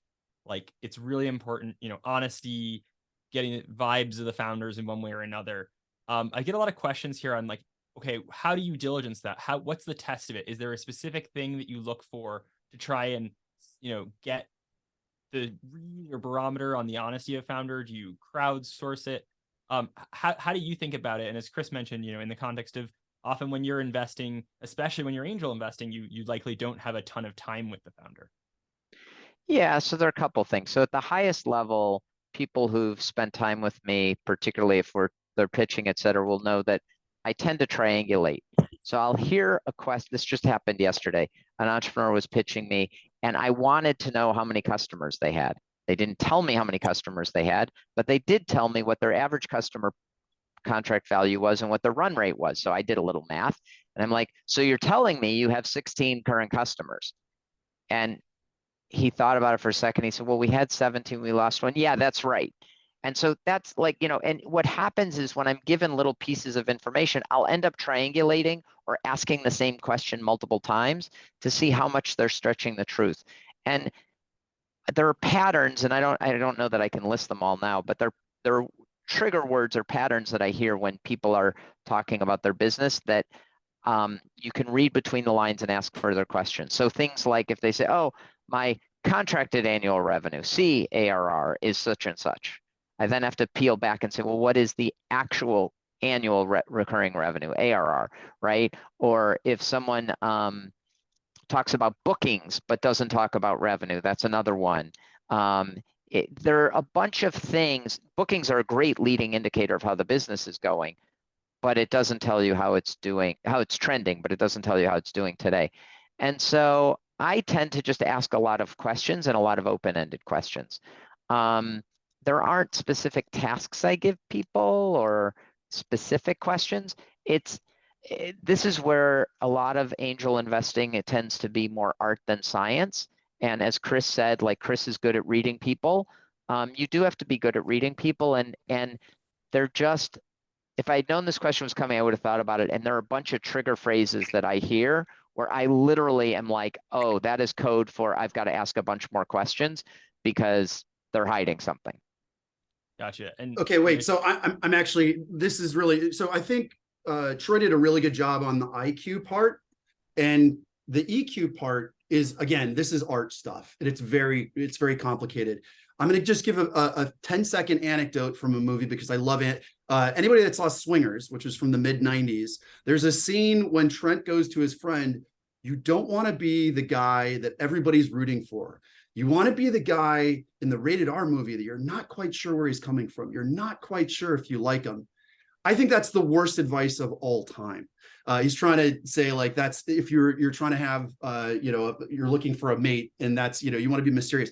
like, it's really important, honesty, getting vibes of the founders in one way or another. I get a lot of questions here on like, okay, how do you diligence that? What's the test of it? Is there a specific thing that you look for to try and, get the read or barometer on the honesty of founder? Do you crowdsource it? How do you think about it? And as Chris mentioned, in the context of often when you're investing, especially when you're angel investing, you likely don't have a ton of time with the founder. Yeah, so there are a couple things. So at the highest level, people who've spent time with me, particularly if they're pitching, et cetera, will know that I tend to triangulate. So I'll hear a question. This just happened yesterday. An entrepreneur was pitching me, and I wanted to know how many customers they had. They didn't tell me how many customers they had, but they did tell me what their average customer contract value was and what the run rate was. So I did a little math, and I'm like, so you're telling me you have 16 current customers? And he thought about it for a second. He said, well, we had 17, we lost one. Yeah, that's right. And so that's like, and what happens is when I'm given little pieces of information, I'll end up triangulating or asking the same question multiple times to see how much they're stretching the truth. And there are patterns, and I don't know that I can list them all now, but there are trigger words or patterns that I hear when people are talking about their business that you can read between the lines and ask further questions. So things like if they say, oh, my contracted annual revenue, CARR, is such and such. I then have to peel back and say, well, what is the actual annual recurring revenue, ARR, right? Or if someone talks about bookings but doesn't talk about revenue, that's another one. There are a bunch of things. Bookings are a great leading indicator of how the business is going, but it doesn't tell you how it's doing, how it's trending, but it doesn't tell you how it's doing today. And so I tend to just ask a lot of questions and a lot of open-ended questions. There aren't specific tasks I give people or specific questions. This is where a lot of angel investing, it tends to be more art than science. And as Chris said, like Chris is good at reading people. You do have to be good at reading people, and they're just, if I'd known this question was coming, I would have thought about it. And there are a bunch of trigger phrases that I hear where I literally am like, oh, that is code for I've got to ask a bunch more questions because they're hiding something. Gotcha. And okay, wait. So I'm actually, this is really, so I think Troy did a really good job on the IQ part, and the EQ part is, again, this is art stuff, and it's very complicated. I'm going to just give a 10-second anecdote from a movie because I love it. Anybody that saw Swingers, which was from the mid-90s, there's a scene when Trent goes to his friend. You don't want to be the guy that everybody's rooting for. You want to be the guy in the rated R movie that you're not quite sure where he's coming from. You're not quite sure if you like him. I think that's the worst advice of all time. He's trying to say, like, that's if you're trying to have, you're looking for a mate, and that's, you want to be mysterious.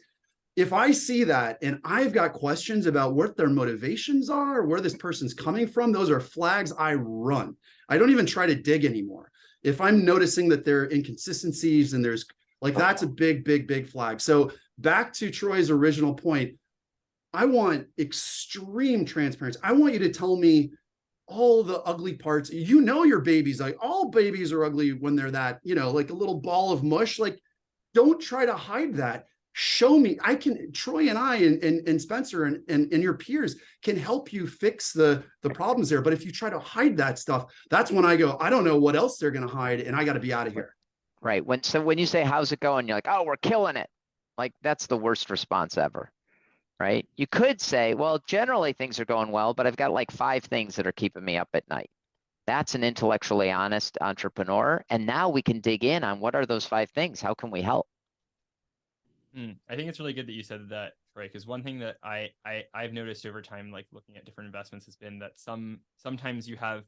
If I see that and I've got questions about what their motivations are, where this person's coming from, those are flags I run. I don't even try to dig anymore. If I'm noticing that there are inconsistencies and there's like, that's a big flag. So back to Troy's original point, I want extreme transparency. I want you to tell me all the ugly parts. Your baby's like, all babies are ugly when they're that, like a little ball of mush. Like, don't try to hide that. Show me. Troy and I and Spencer and your peers can help you fix the problems there. But if you try to hide that stuff, that's when I go, I don't know what else they're going to hide, and I got to be out of here. Right. When you say, how's it going? You're like, oh, we're killing it. Like, that's the worst response ever. Right. You could say, well, generally things are going well, but I've got like 5 things that are keeping me up at night. That's an intellectually honest entrepreneur. And now we can dig in on what are those 5 things? How can we help? I think it's really good that you said that, Troy, because one thing that I've noticed over time, like looking at different investments, has been that sometimes you have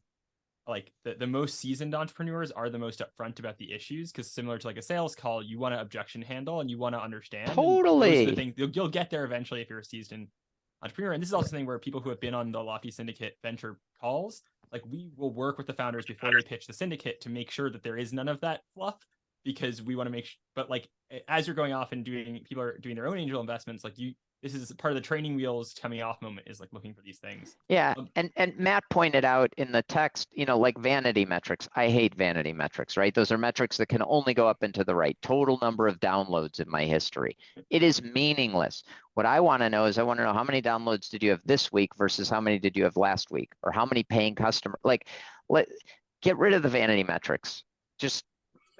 like the most seasoned entrepreneurs are the most upfront about the issues, because similar to like a sales call, you want to objection handle and you want to understand. And those are the Totally. things you'll get there eventually if you're a seasoned entrepreneur. And this is also something where people who have been on the Lofty Syndicate venture calls, like we will work with the founders before they pitch the syndicate to make sure that there is none of that fluff, because we want to make but like as you're going off and people are doing their own angel investments, like this is part of the training wheels coming off moment, is like looking for these things. Yeah, and Matt pointed out in the text, like vanity metrics. I hate vanity metrics, right? Those are metrics that can only go up into the right. Total number of downloads in my history. It is meaningless. What I want to know is I want to know how many downloads did you have this week versus how many did you have last week, or how many paying customers. Like, get rid of the vanity metrics.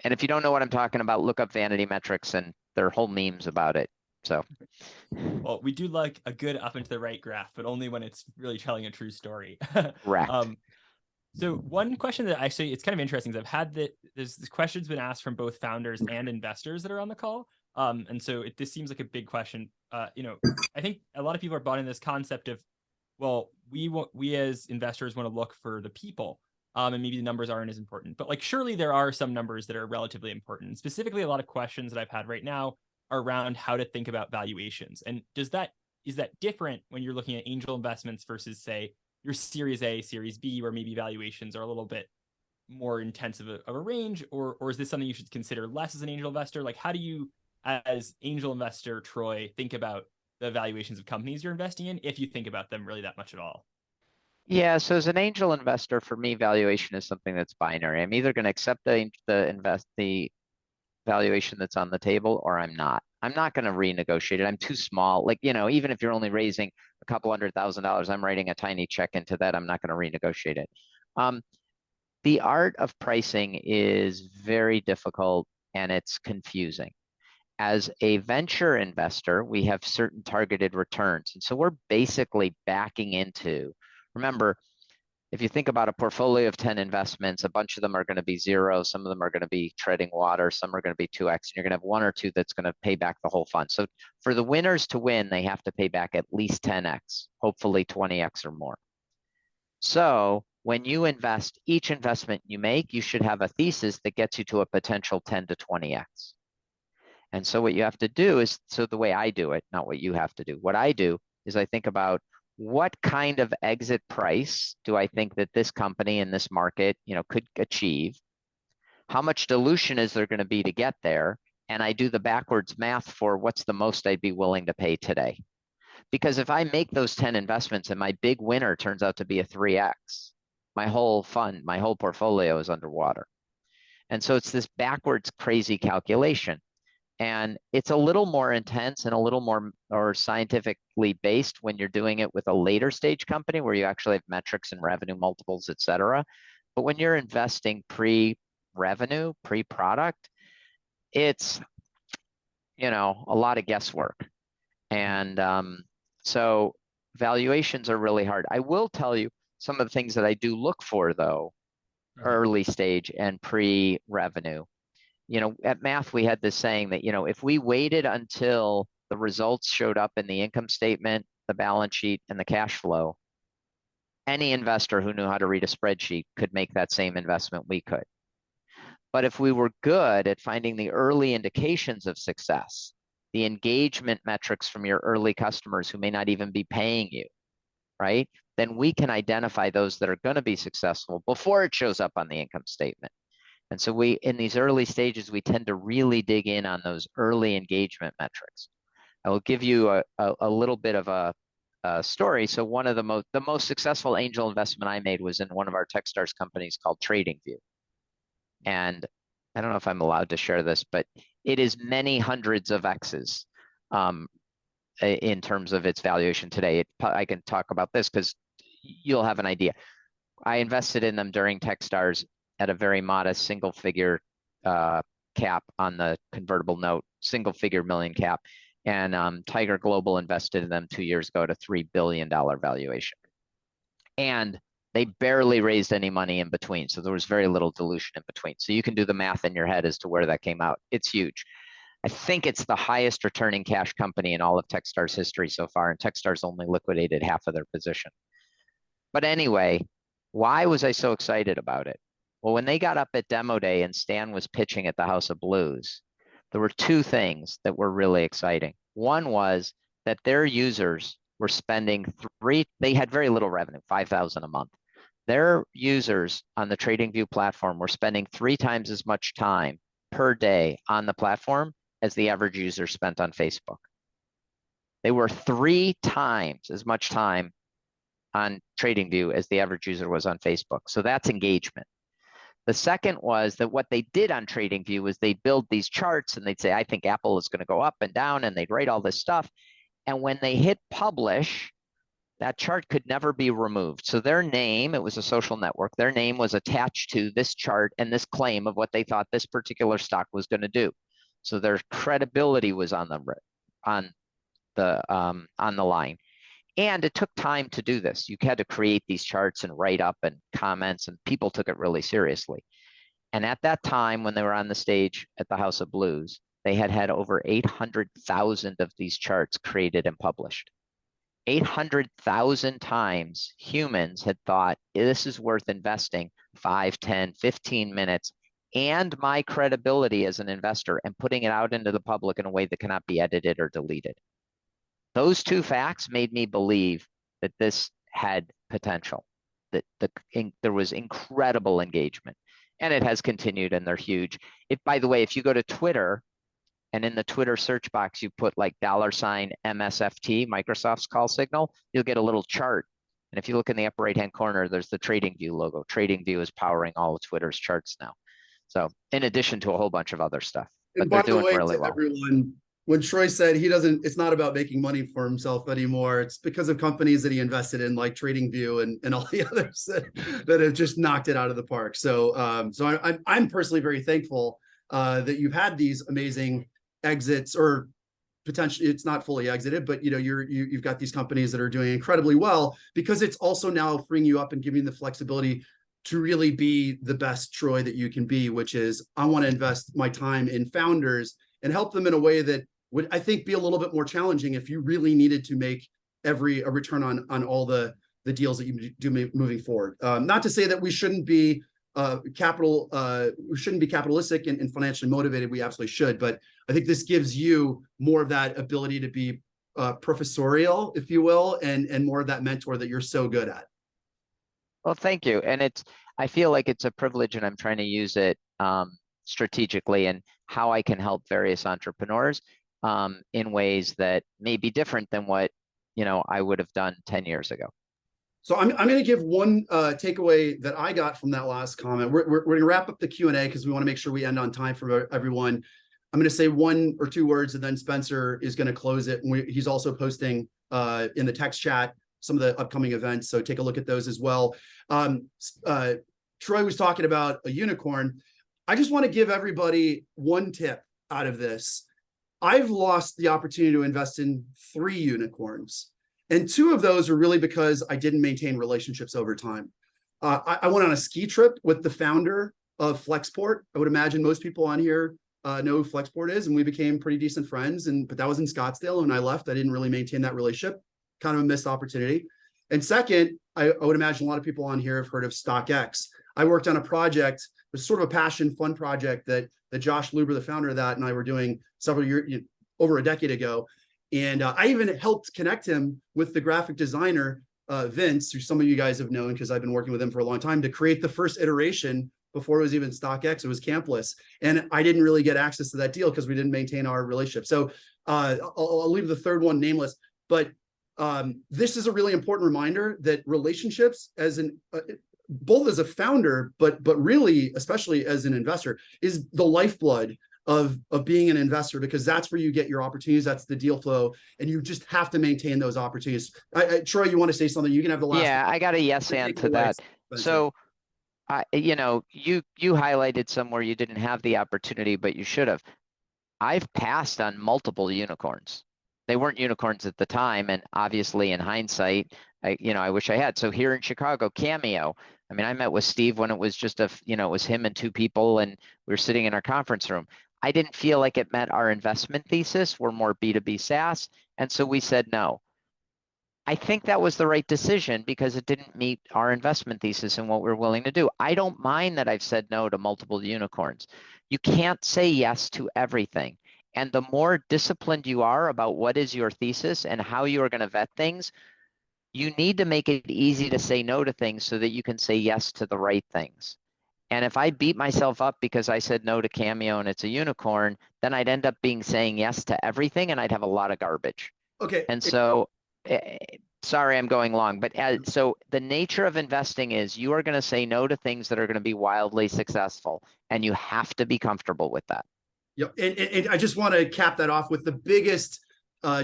And if you don't know what I'm talking about, look up vanity metrics, and there are whole memes about it. So, well, we do like a good up and to the right graph, but only when it's really telling a true story. correct. So one question that actually it's kind of interesting is I've had this question's been asked from both founders and investors that are on the call. And so this seems like a big question. I think a lot of people are bought in this concept of, well, we as investors want to look for the people. And maybe the numbers aren't as important, but like surely there are some numbers that are relatively important. And specifically, a lot of questions that I've had right now are around how to think about valuations. And is that different when you're looking at angel investments versus, say, your Series A, Series B, where maybe valuations are a little bit more intensive of a range, or is this something you should consider less as an angel investor? Like, how do you, as angel investor Troy, think about the valuations of companies you're investing in, if you think about them really that much at all? Yeah, so as an angel investor, for me, valuation is something that's binary. I'm either going to accept the valuation that's on the table, or I'm not. I'm not going to renegotiate it. I'm too small. Like, even if you're only raising a couple $100,000, I'm writing a tiny check into that. I'm not going to renegotiate it. The art of pricing is very difficult, and it's confusing. As a venture investor, we have certain targeted returns. And so we're basically backing into, remember, if you think about a portfolio of 10 investments, a bunch of them are going to be zero. Some of them are going to be treading water. Some are going to be 2x. And you're going to have one or two that's going to pay back the whole fund. So for the winners to win, they have to pay back at least 10x, hopefully 20x or more. So when you invest, each investment you make, you should have a thesis that gets you to a potential 10 to 20x. And so what you have to do is, so the way I do it, not what you have to do, what I do is I think about, what kind of exit price do I think that this company in this market, could achieve? How much dilution is there going to be to get there? And I do the backwards math for what's the most I'd be willing to pay today. Because if I make those 10 investments and my big winner turns out to be a 3x, my whole fund, my whole portfolio is underwater. And so it's this backwards crazy calculation. And it's a little more intense and a little more or scientifically based when you're doing it with a later stage company where you actually have metrics and revenue multiples, et cetera. But when you're investing pre-revenue, pre-product, it's, a lot of guesswork. And so valuations are really hard. I will tell you some of the things that I do look for, though, early stage and pre-revenue. At Math, we had this saying that, if we waited until the results showed up in the income statement, the balance sheet, and the cash flow, any investor who knew how to read a spreadsheet could make that same investment we could. But if we were good at finding the early indications of success, the engagement metrics from your early customers who may not even be paying you, right? Then we can identify those that are going to be successful before it shows up on the income statement. And so in these early stages, we tend to really dig in on those early engagement metrics. I will give you a little bit of a story. So one of the most successful angel investment I made was in one of our Techstars companies called TradingView. And I don't know if I'm allowed to share this, but it is many hundreds of X's in terms of its valuation today. I can talk about this because you'll have an idea. I invested in them during Techstars at a very modest single figure cap on the convertible note, single figure million cap. And Tiger Global invested in them 2 years ago at a $3 billion valuation. And they barely raised any money in between. So there was very little dilution in between. So you can do the math in your head as to where that came out. It's huge. I think it's the highest returning cash company in all of Techstars history so far. And Techstars only liquidated half of their position. But anyway, Why was I so excited about it? Well, when they got up at demo day and Stan was pitching at the House of Blues, there were two things that were really exciting. One was that their users were spending they had very little revenue, 5,000 a month. Their users on the TradingView platform were spending 3 times as much time per day on the platform as the average user spent on Facebook. They were 3 times as much time on TradingView as the average user was on Facebook. So that's engagement. The second was that what they did on TradingView was they'd build these charts and they'd say, I think Apple is going to go up and down, and they'd write all this stuff. And when they hit publish, that chart could never be removed. So their name, it was a social network, their name was attached to this chart and this claim of what they thought this particular stock was going to do. So their credibility was on the line. And it took time to do this. You had to create these charts and write up and comments, and people took it really seriously. And at that time, when they were on the stage at the House of Blues, they had had over 800,000 of these charts created and published. 800,000 times humans had thought, this is worth investing 5, 10, 15 minutes and my credibility as an investor and putting it out into the public in a way that cannot be edited or deleted. Those two facts made me believe that this had potential, that there was incredible engagement, and it has continued, and they're huge. By the way, if you go to Twitter and in the Twitter search box, you put like $MSFT, Microsoft's call signal, you'll get a little chart. And if you look in the upper right-hand corner, there's the TradingView logo. TradingView is powering all of Twitter's charts now. So in addition to a whole bunch of other stuff, but they're doing really well. Everyone, when Troy said it's not about making money for himself anymore, it's because of companies that he invested in, like TradingView and all the others that have just knocked it out of the park. So, I'm personally very thankful that you've had these amazing exits, or potentially it's not fully exited, but you've got these companies that are doing incredibly well, because it's also now freeing you up and giving you the flexibility to really be the best Troy that you can be, which is, I want to invest my time in founders and help them in a way that would, I think, be a little bit more challenging if you really needed to make a return on all the deals that you do moving forward. Not to say that we shouldn't be capitalistic and financially motivated. We absolutely should, but I think this gives you more of that ability to be professorial, if you will, and more of that mentor that you're so good at. Well, thank you. And I feel like it's a privilege, and I'm trying to use it strategically, and how I can help various entrepreneurs in ways that may be different than what I would have done 10 years ago. So I'm going to give one takeaway that I got from that last comment. We're going to wrap up the Q&A because we want to make sure we end on time for everyone. I'm going to say 1 or 2 words, and then Spencer is going to close it. And he's also posting in the text chat some of the upcoming events, so take a look at those as well. Troy was talking about a unicorn. I just want to give everybody one tip out of this. I've lost the opportunity to invest in 3 unicorns. And 2 of those are really because I didn't maintain relationships over time. I went on a ski trip with the founder of Flexport. I would imagine most people on here know who Flexport is, and we became pretty decent friends. But that was in Scottsdale, and I left. I didn't really maintain that relationship. Kind of a missed opportunity. And second, I would imagine a lot of people on here have heard of StockX. I worked on a project, it was sort of a passion, fun project that Josh Luber, the founder of that, and I were doing several years, over a decade ago. And I even helped connect him with the graphic designer, Vince, who some of you guys have known because I've been working with him for a long time, to create the first iteration before it was even StockX. It was Campless. And I didn't really get access to that deal because we didn't maintain our relationship. So I'll leave the third one nameless. But this is a really important reminder that relationships, both as a founder, but really, especially as an investor, is the lifeblood of being an investor, because that's where you get your opportunities. That's the deal flow, and you just have to maintain those opportunities. Troy, you want to say something? You can have the last. Yeah, I got a yes and to that. So, you highlighted somewhere you didn't have the opportunity, but you should have. I've passed on multiple unicorns. They weren't unicorns at the time, and obviously in hindsight, I wish I had. So here in Chicago, Cameo. I mean, I met with Steve when it was just it was him and 2 people, and we were sitting in our conference room. I didn't feel like it met our investment thesis. We're more B2B SaaS, and so we said no. I think that was the right decision because it didn't meet our investment thesis and what we're willing to do. I don't mind that I've said no to multiple unicorns. You can't say yes to everything. And the more disciplined you are about what is your thesis and how you are going to vet things, you need to make it easy to say no to things so that you can say yes to the right things. And if I beat myself up because I said no to Cameo and it's a unicorn, then I'd end up saying yes to everything and I'd have a lot of garbage. Okay. And so, sorry, I'm going long, but so the nature of investing is you are going to say no to things that are going to be wildly successful, and you have to be comfortable with that. Yep. And I just want to cap that off with the biggest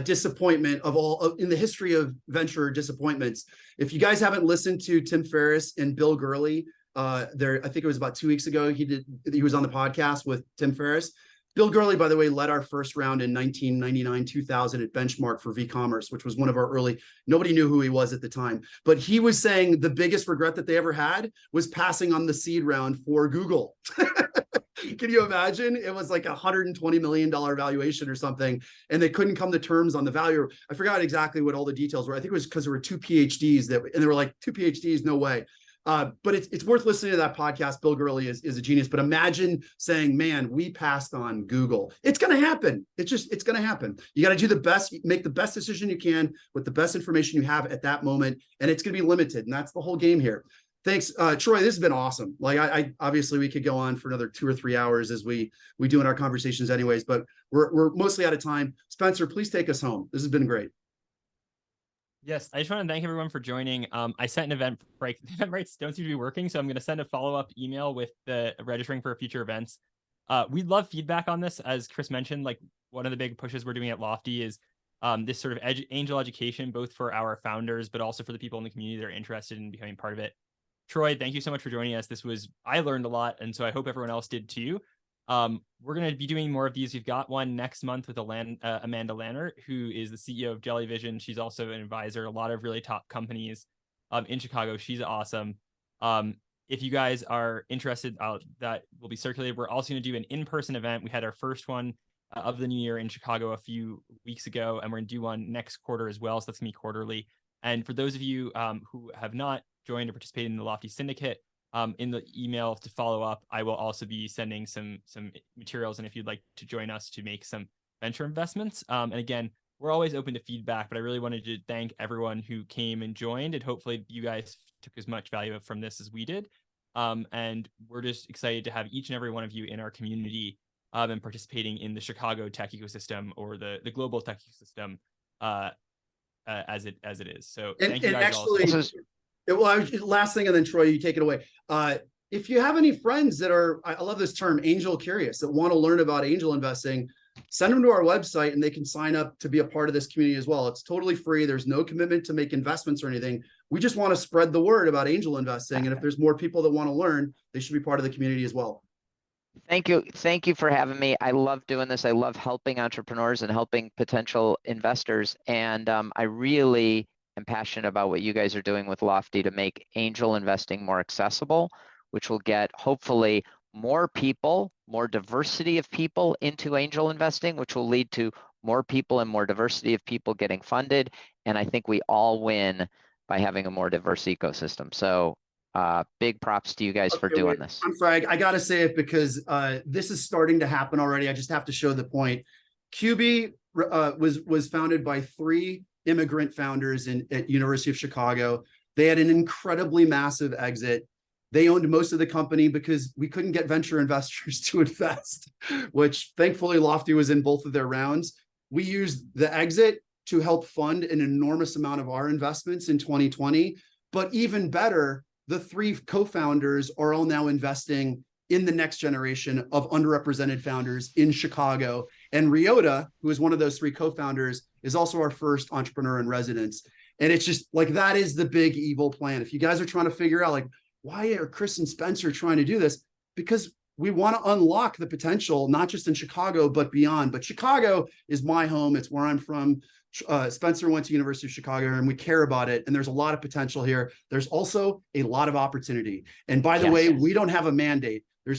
disappointment of all in the history of venture disappointments. If you guys haven't listened to Tim Ferriss and Bill Gurley, I think it was about 2 weeks ago, he was on the podcast with Tim Ferriss. Bill Gurley, by the way, led our first round in 1999, 2000 at Benchmark for V-Commerce, which was one of our early, nobody knew who he was at the time, but he was saying the biggest regret that they ever had was passing on the seed round for Google. Can you imagine? It was like $120 million valuation or something, and they couldn't come to terms on the value. I forgot exactly what all the details were. I think it was because there were 2 PhDs and they were like, 2 PhDs, no way. But it's worth listening to that podcast. Bill Gurley is a genius. But imagine saying, man, we passed on Google. It's going to happen. It's going to happen. You got to do the best, make the best decision you can with the best information you have at that moment. And it's going to be limited. And that's the whole game here. Thanks, Troy. This has been awesome. Like I obviously we could go on for another 2 or 3 hours as we do in our conversations anyways, but we're mostly out of time. Spencer, please take us home. This has been great. Yes, I just want to thank everyone for joining. I sent an event break. The Eventbrites don't seem to be working, so I'm going to send a follow-up email with the registering for future events. We'd love feedback on this. As Chris mentioned, like one of the big pushes we're doing at Lofty is this sort of angel education, both for our founders, but also for the people in the community that are interested in becoming part of it. Troy, thank you so much for joining us. I learned a lot, and so I hope everyone else did too. We're going to be doing more of these. We've got one next month with Amanda Lannert, who is the CEO of Jellyvision. She's also an advisor, a lot of really top companies in Chicago. She's awesome. If you guys are interested, that will be circulated. We're also going to do an in-person event. We had our first one of the new year in Chicago a few weeks ago, and we're going to do one next quarter as well. So that's going to be quarterly. And for those of you who have not joined or participated in the Lofty Syndicate, in the email to follow up, I will also be sending some materials. And if you'd like to join us to make some venture investments, and again, we're always open to feedback, but I really wanted to thank everyone who came and joined, and hopefully you guys took as much value from this as we did. And we're just excited to have each and every one of you in our community and participating in the Chicago tech ecosystem or the global tech ecosystem as it is. So thank you guys actually, well, last thing, and then Troy, you take it away. If you have any friends that are, I love this term, angel curious, that want to learn about angel investing, send them to our website and they can sign up to be a part of this community as well. It's totally free. There's no commitment to make investments or anything. We just want to spread the word about angel investing. And if there's more people that want to learn, they should be part of the community as well. Thank you. Thank you for having me. I love doing this. I love helping entrepreneurs and helping potential investors. And I really am passionate about what you guys are doing with Lofty to make angel investing more accessible, which will get hopefully more people, more diversity of people into angel investing, which will lead to more people and more diversity of people getting funded. And I think we all win by having a more diverse ecosystem. So big props to you guys for doing this. I'm sorry, I got to say it because this is starting to happen already. I just have to show the point. QB was founded by 3 immigrant founders at University of Chicago. They had an incredibly massive exit. They owned most of the company because we couldn't get venture investors to invest, which thankfully Lofty was in both of their rounds. We used the exit to help fund an enormous amount of our investments in 2020. But even better, the 3 co-founders are all now investing in the next generation of underrepresented founders in Chicago. And Ryota, who is one of those 3 co-founders, is also our first entrepreneur in residence. And it's just like, that is the big evil plan. If you guys are trying to figure out like, why are Chris and Spencer trying to do this? Because we want to unlock the potential, not just in Chicago, but beyond. But Chicago is my home. It's where I'm from. Spencer went to University of Chicago and we care about it. And there's a lot of potential here. There's also a lot of opportunity. And by the way, we don't have a mandate. I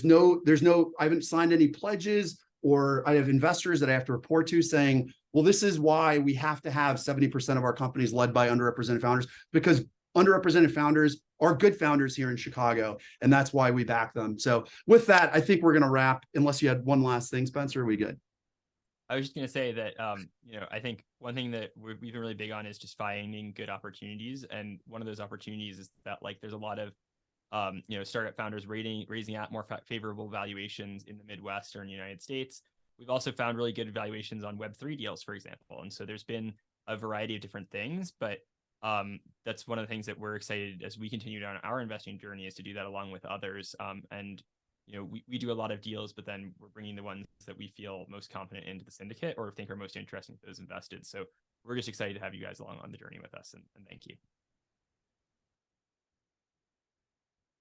haven't signed any pledges or I have investors that I have to report to saying, well, this is why we have to have 70% of our companies led by underrepresented founders, because underrepresented founders are good founders here in Chicago. And that's why we back them. So with that, I think we're going to wrap, unless you had one last thing, Spencer. Are we good? I was just going to say that, I think one thing that we've been really big on is just finding good opportunities. And one of those opportunities is that there's a lot of, startup founders raising at more favorable valuations in the Midwest or in the United States. We've also found really good valuations on Web3 deals, for example. And so there's been a variety of different things, but that's one of the things that we're excited as we continue down our investing journey is to do that along with others. We do a lot of deals, but then we're bringing the ones that we feel most confident into the syndicate or think are most interesting to those invested. So we're just excited to have you guys along on the journey with us, and thank you.